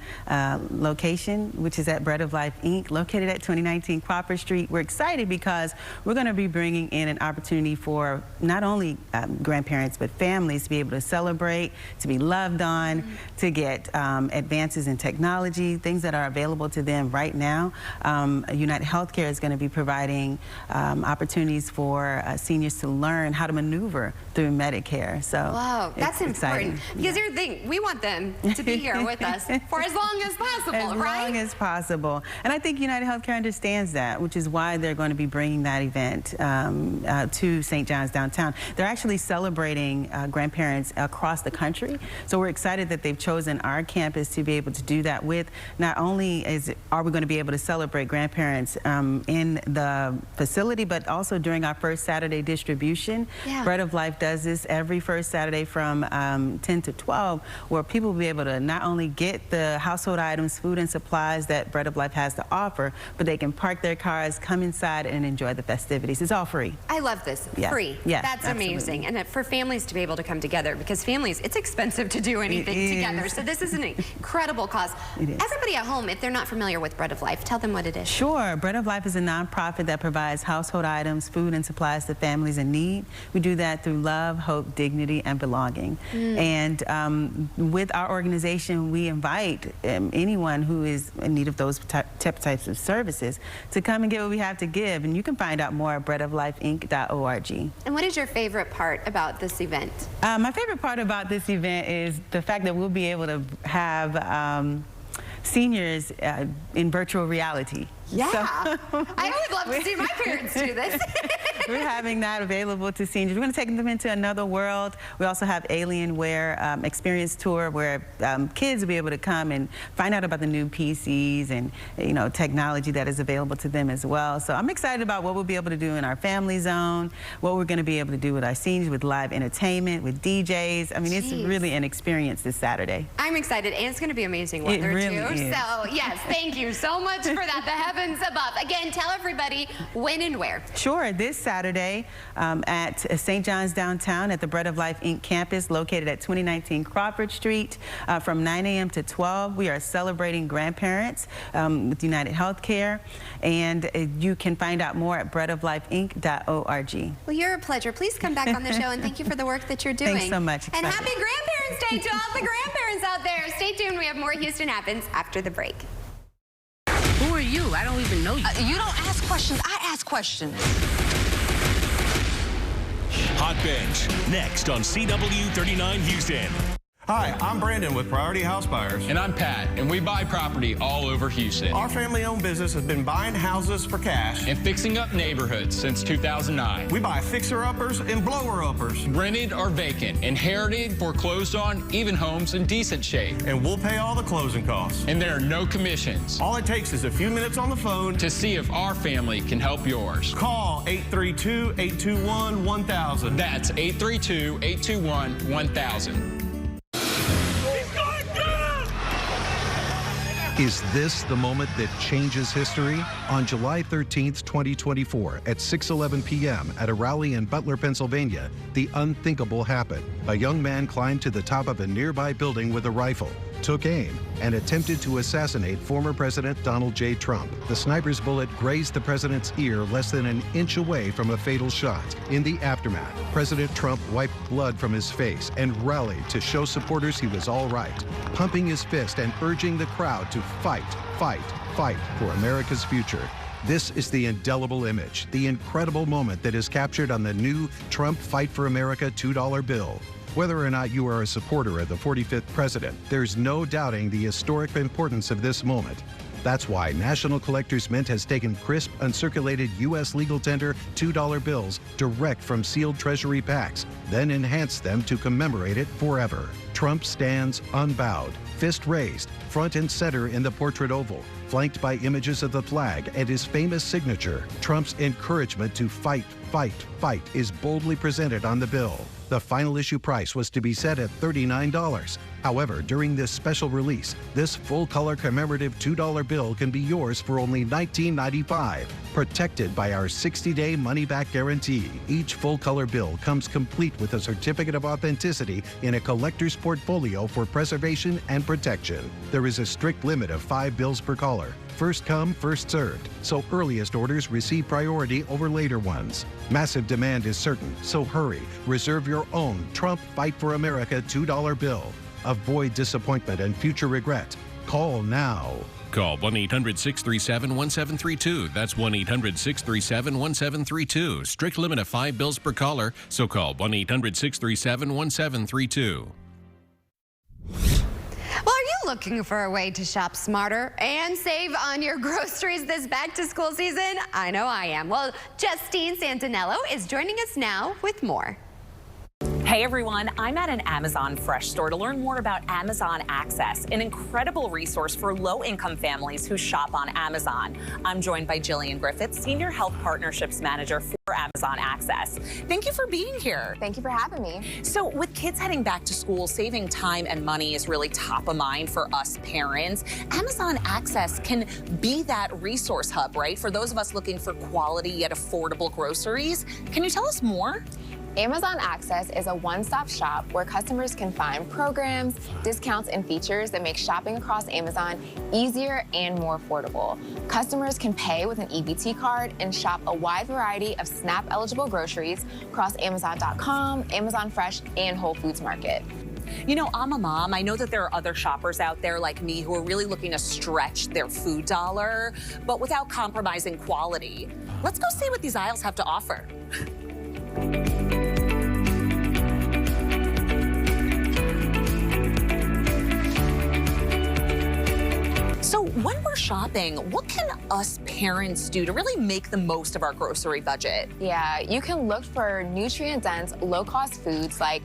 Speaker 9: location, which is at Bread of Life, Inc., located at 2019 Cropper Street. We're excited because we're going to be bringing in an opportunity for not only grandparents but families to be able to celebrate, to be loved on, to get advances in technology, things that are available to them right now. United Healthcare is going to be providing opportunities for seniors to learn how to maneuver through Medicare. So
Speaker 1: wow, that's important. Because
Speaker 9: Yeah.
Speaker 1: here's the thing, we want them to be here with us for as long as possible,
Speaker 9: as long as possible. And I think United Healthcare understands that, which is why they're going to be bringing that event to St. John's downtown. They're actually celebrating grandparents across the country. So we're excited that they've chosen our campus to be able to do that with. Not only are we going to be able to celebrate grandparents in the facility, but also during our first Saturday distribution.
Speaker 1: Yeah.
Speaker 9: Bread of Life does this every first Saturday from 10 to 12, where people will be able to not only get the household items, food and supplies that Bread of Life has to offer, but they can park their cars, come inside, and enjoy the festivities. It's all free.
Speaker 1: I love this.
Speaker 9: Yeah.
Speaker 1: Free.
Speaker 9: Yeah,
Speaker 1: That's
Speaker 9: absolutely.
Speaker 1: amazing. And for families to be able to come together, because families, it's expensive to do anything together. So this is an incredible cause.
Speaker 9: It is.
Speaker 1: Everybody at home, if they're not familiar with Bread of Life, tell them what it is.
Speaker 9: Sure. Bread of Life is a nonprofit that provides household items, food, and supplies to families in need. We do that through love, hope, dignity, and belonging. And with our organization, we invite anyone who is in need of those types of services to come and get what we have to give. And you can find out more at breadoflifeinc.org.
Speaker 1: And what is your favorite part about this event?
Speaker 9: My favorite part about this event is the fact that we'll be able to have seniors in virtual reality.
Speaker 1: Yeah, I would love to see my parents do this.
Speaker 9: We're having that available to seniors. We're going to take them into another world. We also have Alienware experience tour where kids will be able to come and find out about the new PCs and technology that is available to them as well. So I'm excited about what we'll be able to do in our family zone, what we're going to be able to do with our seniors, with live entertainment, with DJs. I mean, it's really an experience this Saturday.
Speaker 1: I'm excited, and it's going to be amazing weather
Speaker 9: it really
Speaker 1: too.
Speaker 9: Is.
Speaker 1: So yes, thank you so much for that. The heavens above. Again, tell everybody when and where.
Speaker 9: Sure, this Saturday at St. John's downtown at the Bread of Life Inc. campus located at 2019 Crawford Street from 9 a.m. to 12. We are celebrating grandparents with United Healthcare, and you can find out more at breadoflifeinc.org.
Speaker 1: Well, you're a pleasure. Please come back on the show, and thank you for the work that you're doing.
Speaker 9: Thanks so much.
Speaker 1: And happy Grandparents' Day to all the grandparents out there. Stay tuned. We have more Houston Happens after the break.
Speaker 10: Who are you? I don't even know you. You don't ask questions. I ask questions.
Speaker 7: Hot Bench, next on CW39 Houston.
Speaker 11: Hi, I'm Brandon with Priority House Buyers.
Speaker 12: And I'm Pat, and we buy property all over Houston.
Speaker 11: Our family-owned business has been buying houses for cash
Speaker 12: and fixing up neighborhoods since 2009.
Speaker 11: We buy fixer-uppers and blower-uppers.
Speaker 12: Rented or vacant, inherited, foreclosed on, even homes in decent shape.
Speaker 11: And we'll pay all the closing costs.
Speaker 12: And there are no commissions.
Speaker 11: All it takes is a few minutes on the phone
Speaker 12: to see if our family can help yours.
Speaker 11: Call 832-821-1000.
Speaker 12: That's 832-821-1000.
Speaker 13: Is this the moment that changes history? On July 13th, 2024, at 6:11 p.m. at a rally in Butler, Pennsylvania, the unthinkable happened. A young man climbed to the top of a nearby building with a rifle, took aim, and attempted to assassinate former President Donald J. Trump. The sniper's bullet grazed the president's ear less than an inch away from a fatal shot. In the aftermath, President Trump wiped blood from his face and rallied to show supporters he was all right, pumping his fist and urging the crowd to fight, fight, fight for America's future. This is the indelible image, the incredible moment that is captured on the new Trump Fight for America $2 bill. Whether or not you are a supporter of the 45th president, there's no doubting the historic importance of this moment. That's why National Collectors Mint has taken crisp, uncirculated U.S. legal tender $2 bills direct from sealed Treasury packs, then enhanced them to commemorate it forever. Trump stands unbowed, fist raised, front and center in the portrait oval, flanked by images of the flag and his famous signature. Trump's encouragement to fight, fight, fight is boldly presented on the bill. The final issue price was to be set at $39. However, during this special release, this full-color commemorative $2 bill can be yours for only $19.95, protected by our 60-day money-back guarantee. Each full-color bill comes complete with a certificate of authenticity in a collector's portfolio for preservation and protection. There is a strict limit of 5 bills per caller. First come, first served, so earliest orders receive priority over later ones. Massive demand is certain, so hurry. Reserve your own Trump Fight for America $2 bill. Avoid disappointment and future regret. Call now.
Speaker 15: Call 1-800-637-1732. That's 1-800-637-1732. Strict limit of 5 bills per caller, so call 1-800-637-1732.
Speaker 1: Well, are you looking for a way to shop smarter and save on your groceries this back-to-school season? I know I am. Well, Justine Santinello is joining us now with more.
Speaker 16: Hey everyone, I'm at an Amazon Fresh store to learn more about Amazon Access, an incredible resource for low-income families who shop on Amazon. I'm joined by Jillian Griffith, Senior Health Partnerships Manager for Amazon Access. Thank you for being here.
Speaker 17: Thank you for having me.
Speaker 16: So with kids heading back to school, saving time and money is really top of mind for us parents. Amazon Access can be that resource hub, right? For those of us looking for quality yet affordable groceries. Can you tell us more?
Speaker 17: Amazon Access is a one-stop shop where customers can find programs, discounts, and features that make shopping across Amazon easier and more affordable. Customers can pay with an EBT card and shop a wide variety of SNAP-eligible groceries across Amazon.com, Amazon Fresh, and Whole Foods Market.
Speaker 16: You know, I'm a mom. I know that there are other shoppers out there like me who are really looking to stretch their food dollar, but without compromising quality. Let's go see what these aisles have to offer. shopping, what can us parents do to really make the most of our grocery budget?
Speaker 17: Yeah, you can look for nutrient-dense, low-cost foods like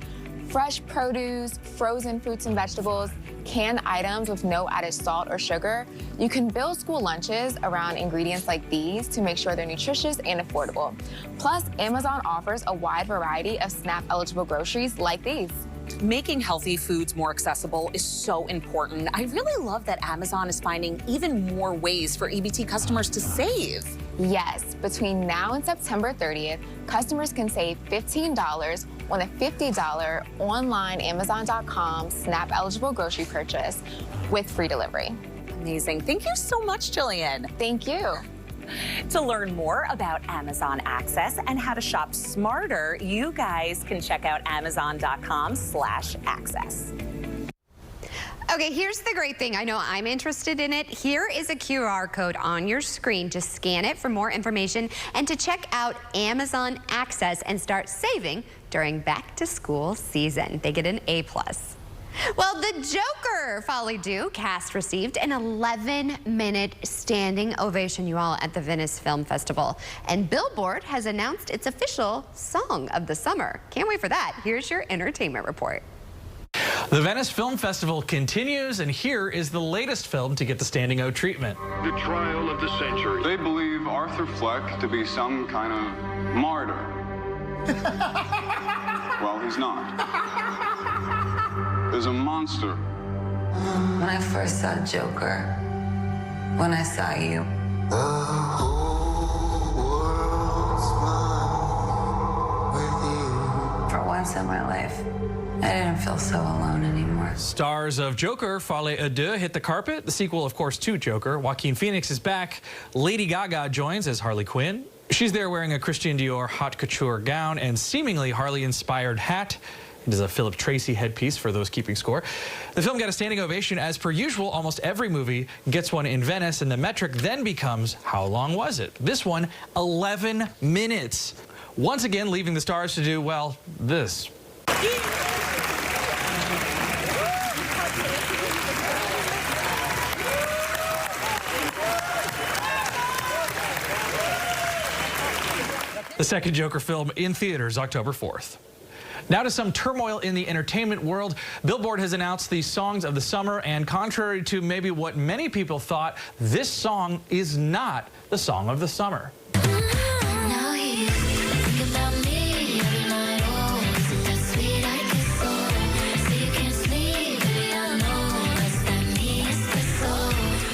Speaker 17: fresh produce, frozen fruits and vegetables, canned items with no added salt or sugar. You can build school lunches around ingredients like these to make sure they're nutritious and affordable. Plus, Amazon offers a wide variety of SNAP-eligible groceries like these.
Speaker 16: Making healthy foods more accessible is so important. I really love that Amazon is finding even more ways for EBT customers to save.
Speaker 17: Yes, between now and September 30th, customers can save $15 on a $50 online Amazon.com SNAP-eligible grocery purchase with free delivery.
Speaker 16: Amazing. Thank you so much, Jillian.
Speaker 17: Thank you.
Speaker 16: To learn more about Amazon Access and how to shop smarter, you guys can check out Amazon.com/access.
Speaker 1: Okay, here's the great thing. I know I'm interested in it. Here is a QR code on your screen. Just scan it for more information and to check out Amazon Access and start saving during back-to-school season. They get an A+. Well, the Joker Folly Do cast received an 11-minute standing ovation, you all, at the Venice Film Festival. And Billboard has announced its official Song of the Summer. Can't wait for that. Here's your entertainment report.
Speaker 2: The Venice Film Festival continues, and here is the latest film to get the standing O treatment.
Speaker 3: The trial of the century. They believe Arthur Fleck to be some kind of martyr. Well, he's not. There's a monster.
Speaker 18: When I first saw Joker, when I saw you, the whole world smiled with you. For once in my life, I didn't feel so alone anymore.
Speaker 2: Stars of Joker, Folie à Deux, hit the carpet. The sequel, of course, to Joker. Joaquin Phoenix is back. Lady Gaga joins as Harley Quinn. She's there wearing a Christian Dior haute couture gown and seemingly Harley-inspired hat. It is a Philip Tracy headpiece for those keeping score. The film got a standing ovation. As per usual, almost every movie gets one in Venice, and the metric then becomes, how long was it? This one, 11 minutes. Once again, leaving the stars to do, well, this. The second Joker film in theaters October 4th. Now to some turmoil in the entertainment world. Billboard has announced the songs of the summer, and contrary to maybe what many people thought, this song is not the song of the summer.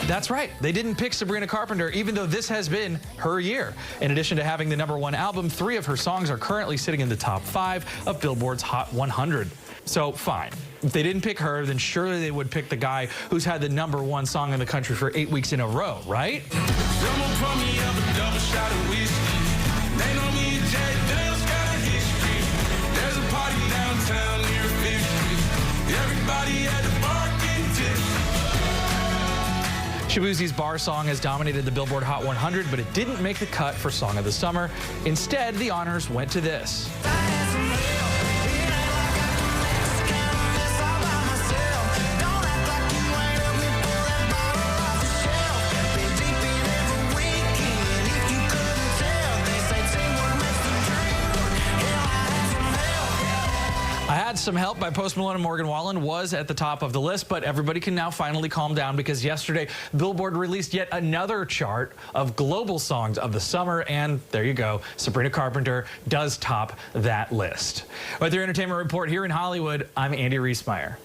Speaker 2: That's right. They didn't pick Sabrina Carpenter, even though this has been her year. In addition to having the #1 album, 3 of her songs are currently sitting in the top 5 of Billboard's Hot 100. So, fine. If they didn't pick her, then surely they would pick the guy who's had the #1 song in the country for 8 weeks in a row, right? Shaboozey's Bar song has dominated the Billboard Hot 100, but it didn't make the cut for Song of the Summer. Instead, the honors went to this. I had some help by Post Malone, and Morgan Wallen was at the top of the list, but everybody can now finally calm down because yesterday Billboard released yet another chart of global songs of the summer, and there you go, Sabrina Carpenter does top that list. With your entertainment report here in Hollywood, I'm Andy Reesmeyer.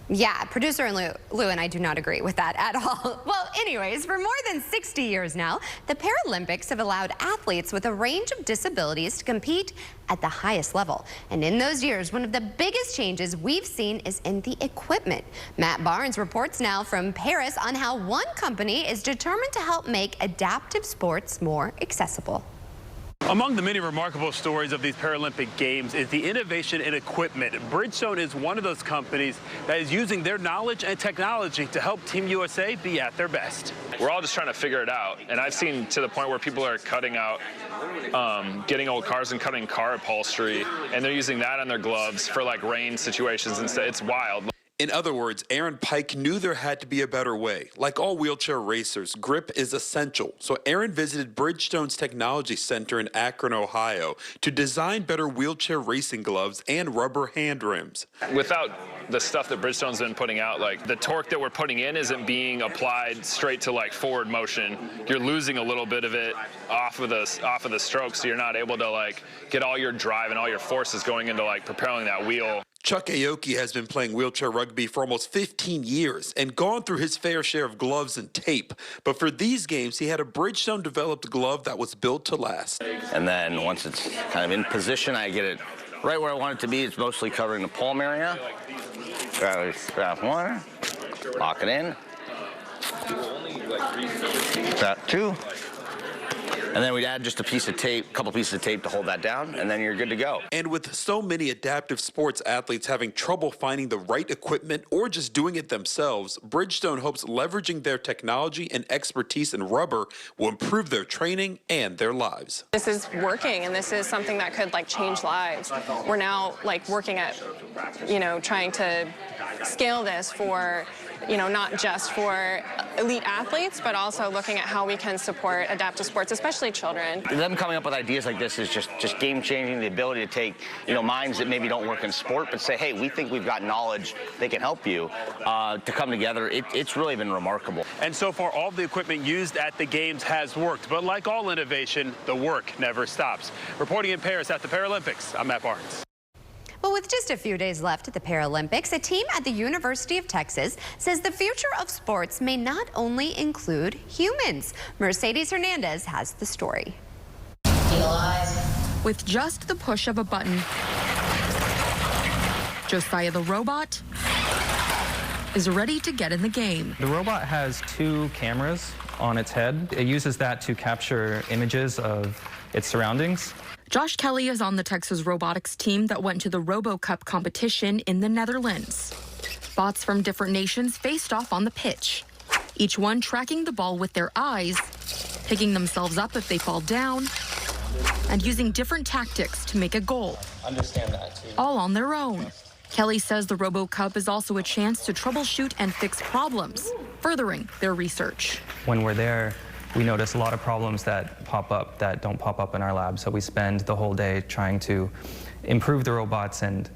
Speaker 1: Yeah, producer Lou and I do not agree with that at all. Well, anyways, for more than 60 years now, the Paralympics have allowed athletes with a range of disabilities to compete at the highest level. And in those years, one of the biggest changes we've seen is in the equipment. Matt Barnes reports now from Paris on how one company is determined to help make adaptive sports more accessible.
Speaker 19: Among the many remarkable stories of these Paralympic Games is the innovation in equipment. Bridgestone is one of those companies that is using their knowledge and technology to help Team USA be at their best.
Speaker 20: We're all just trying to figure it out. And I've seen to the point where people are cutting out, getting old cars and cutting car upholstery, and they're using that on their gloves for like rain situations instead. It's wild.
Speaker 4: In other words, Aaron Pike knew there had to be a better way. Like all wheelchair racers, grip is essential. So Aaron visited Bridgestone's Technology Center in Akron, Ohio, to design better wheelchair racing gloves and rubber hand rims.
Speaker 20: Without the stuff that Bridgestone's been putting out, like the torque that we're putting in isn't being applied straight to like forward motion. You're losing a little bit of it off of the stroke, so you're not able to like get all your drive and all your forces going into like propelling that wheel.
Speaker 4: Chuck Aoki has been playing wheelchair rugby for almost 15 years and gone through his fair share of gloves and tape. But for these games, he had a Bridgestone-developed glove that was built to last.
Speaker 6: And then once it's kind of in position, I get it right where I want it to be. It's mostly covering the palm area. Grab one, lock it in. Grab two. And then we'd add just a piece of tape, a couple pieces of tape to hold that down, and then you're good to go.
Speaker 4: And with so many adaptive sports athletes having trouble finding the right equipment or just doing it themselves, Bridgestone hopes leveraging their technology and expertise in rubber will improve their training and their lives.
Speaker 21: This is working, and this is something that could like change lives. We're now like working at, trying to scale this for, not just for elite athletes, but also looking at how we can support adaptive sports, especially children.
Speaker 6: Them coming up with ideas like this is just game-changing, the ability to take, minds that maybe don't work in sport, but say, hey, we think we've got knowledge that can help you, to come together. It's really been remarkable.
Speaker 19: And so far, all the equipment used at the games has worked. But like all innovation, the work never stops. Reporting in Paris at the Paralympics, I'm Matt Barnes.
Speaker 1: Well, with just a few days left at the Paralympics, a team at the University of Texas says the future of sports may not only include humans. Mercedes Hernandez has the story.
Speaker 22: With just the push of a button, Josiah the robot is ready to get in the game.
Speaker 23: The robot has 2 cameras on its head. It uses that to capture images of its surroundings.
Speaker 22: Josh Kelly is on the Texas robotics team that went to the RoboCup competition in the Netherlands. Bots from different nations faced off on the pitch, each one tracking the ball with their eyes, picking themselves up if they fall down, and using different tactics to make a goal.
Speaker 6: Understand that, too.
Speaker 22: All on their own. Kelly says the RoboCup is also a chance to troubleshoot and fix problems, furthering their research.
Speaker 23: When we're there, we notice a lot of problems that pop up that don't pop up in our lab. So we spend the whole day trying to improve the robots and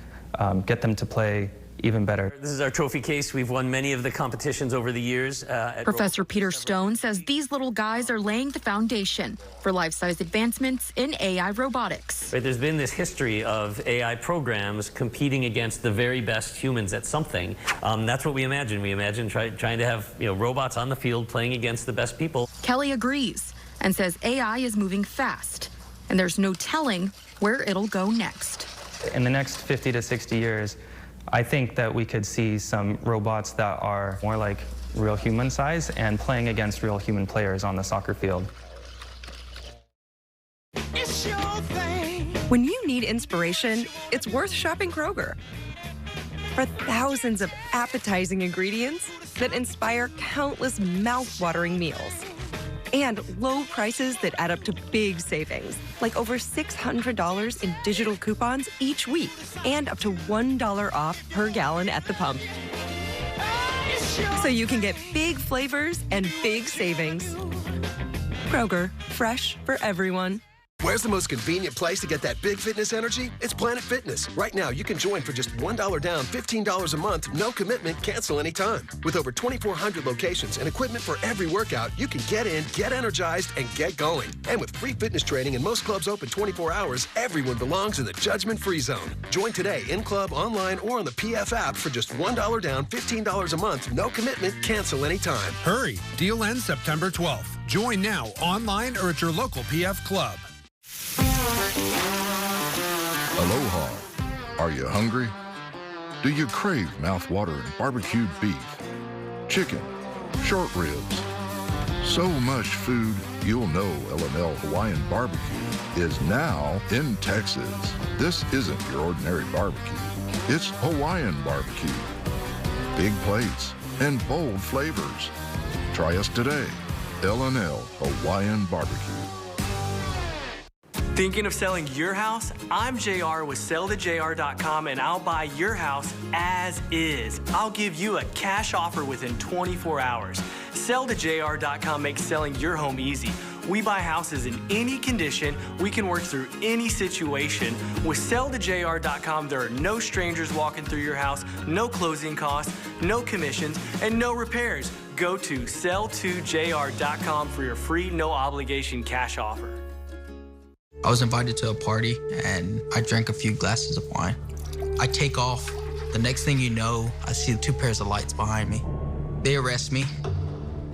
Speaker 23: get them to play even better.
Speaker 24: This is our trophy case. We've won many of the competitions over the years.
Speaker 22: Professor Peter Stone says these little guys are laying the foundation for life-size advancements in AI robotics.
Speaker 24: Right, there's been this history of AI programs competing against the very best humans at something. That's what we imagine. We imagine trying to have robots on the field playing against the best people.
Speaker 22: Kelly agrees and says AI is moving fast, and there's no telling where it'll go next.
Speaker 23: In the next 50 to 60 years, I think that we could see some robots that are more like real human size and playing against real human players on the soccer field.
Speaker 25: When you need inspiration, it's worth shopping Kroger. For thousands of appetizing ingredients that inspire countless mouth-watering meals. And low prices that add up to big savings, like over $600 in digital coupons each week, and up to $1 off per gallon at the pump. So you can get big flavors and big savings. Kroger, fresh for everyone.
Speaker 26: Where's the most convenient place to get that big fitness energy? It's Planet Fitness. Right now, you can join for just $1 down, $15 a month, no commitment, cancel anytime. With over 2,400 locations and equipment for every workout, you can get in, get energized, and get going. And with free fitness training and most clubs open 24 hours, everyone belongs in the judgment-free zone. Join today in club, online, or on the PF app for just $1 down, $15 a month, no commitment, cancel anytime.
Speaker 28: Hurry! Deal ends September 12th. Join now, online or at your local PF club.
Speaker 30: Aloha. Are you hungry? Do you crave mouth-watering barbecued beef, chicken, short ribs? So much food, you'll know L&L Hawaiian Barbecue is now in Texas. This isn't your ordinary barbecue. It's Hawaiian barbecue. Big plates and bold flavors. Try us today. L&L Hawaiian Barbecue.
Speaker 5: Thinking of selling your house? I'm JR with selltojr.com, and I'll buy your house as is. I'll give you a cash offer within 24 hours. Selltojr.com makes selling your home easy. We buy houses in any condition. We can work through any situation. With selltojr.com, there are no strangers walking through your house, no closing costs, no commissions, and no repairs. Go to sell2jr.com for your free, no obligation cash offer.
Speaker 7: I was invited to a party and I drank a few glasses of wine. I take off. The next thing you know, I see 2 pairs of lights behind me. They arrest me.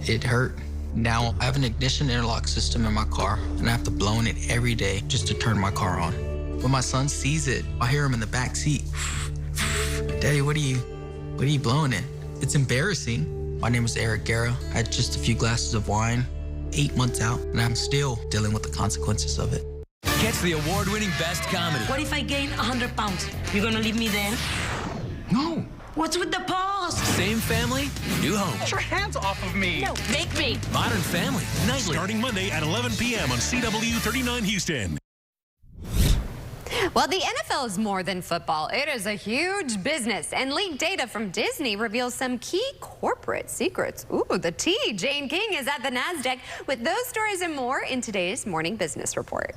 Speaker 7: It hurt. Now I have an ignition interlock system in my car and I have to blow in it every day just to turn my car on. When my son sees it, I hear him in the back seat. Daddy, what are you blowing in? It's embarrassing. My name is Eric Guerra. I had just a few glasses of wine, 8 months out, and I'm still dealing with the consequences of it.
Speaker 8: Catch the award-winning Best Comedy.
Speaker 9: What if I gain 100 pounds? You're gonna leave me then?
Speaker 8: No.
Speaker 9: What's with the pause?
Speaker 8: Same family, new home.
Speaker 9: Get your hands off of me. No, make me.
Speaker 8: Modern Family, nightly.
Speaker 10: Starting Monday at 11 p.m. on CW 39 Houston.
Speaker 1: Well, the NFL is more than football. It is a huge business, and leaked data from Disney reveals some key corporate secrets. Ooh, the tea. Jane King is at the NASDAQ with those stories and more in today's Morning Business Report.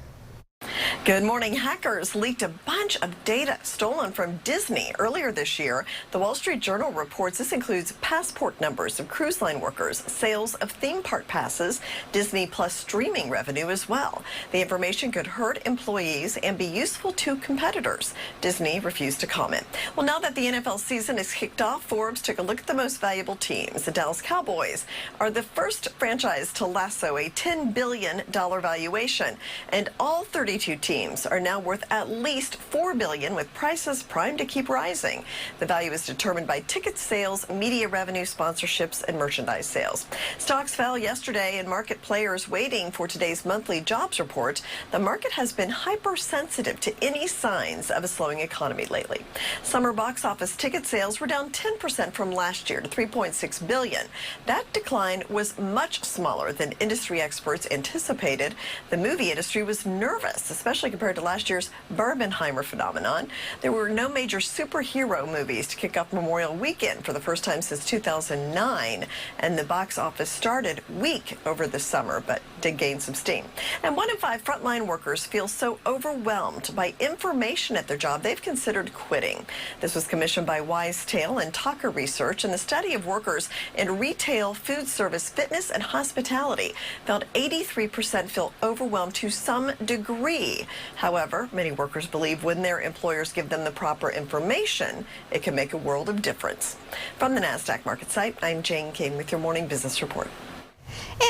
Speaker 11: Good morning. Hackers leaked a bunch of data stolen from Disney earlier this year. The Wall Street Journal reports this includes passport numbers of cruise line workers, sales of theme park passes, Disney Plus streaming revenue as well. The information could hurt employees and be useful to competitors. Disney refused to comment. Well, now that the NFL season is kicked off, Forbes took a look at the most valuable teams. The Dallas Cowboys are the first franchise to lasso a $10 billion valuation, and all 32 teams are now worth at least $4 billion, with prices primed to keep rising. The value is determined by ticket sales, media revenue, sponsorships, and merchandise sales. Stocks fell yesterday, and market players waiting for today's monthly jobs report. The market has been hypersensitive to any signs of a slowing economy lately. Summer box office ticket sales were down 10% from last year to $3.6 billion. That decline was much smaller than industry experts anticipated. The movie industry was nervous, especially compared to last year's Barbenheimer phenomenon. There were no major superhero movies to kick off Memorial Weekend for the first time since 2009, and the box office started weak over the summer, but did gain some steam. And 1 in 5 frontline workers feel so overwhelmed by information at their job, they've considered quitting. This was commissioned by WiseTale and Talker Research, and the study of workers in retail, food service, fitness, and hospitality found 83% feel overwhelmed to some degree. However, many workers believe when their employers give them the proper information, it can make a world of difference. From the NASDAQ market site, I'm Jane King with your Morning Business Report.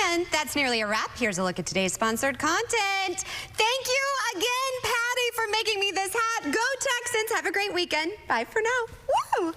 Speaker 1: And that's nearly a wrap. Here's a look at today's sponsored content. Thank you again, Patty, for making me this hat. Go Texans. Have a great weekend. Bye for now. Woo!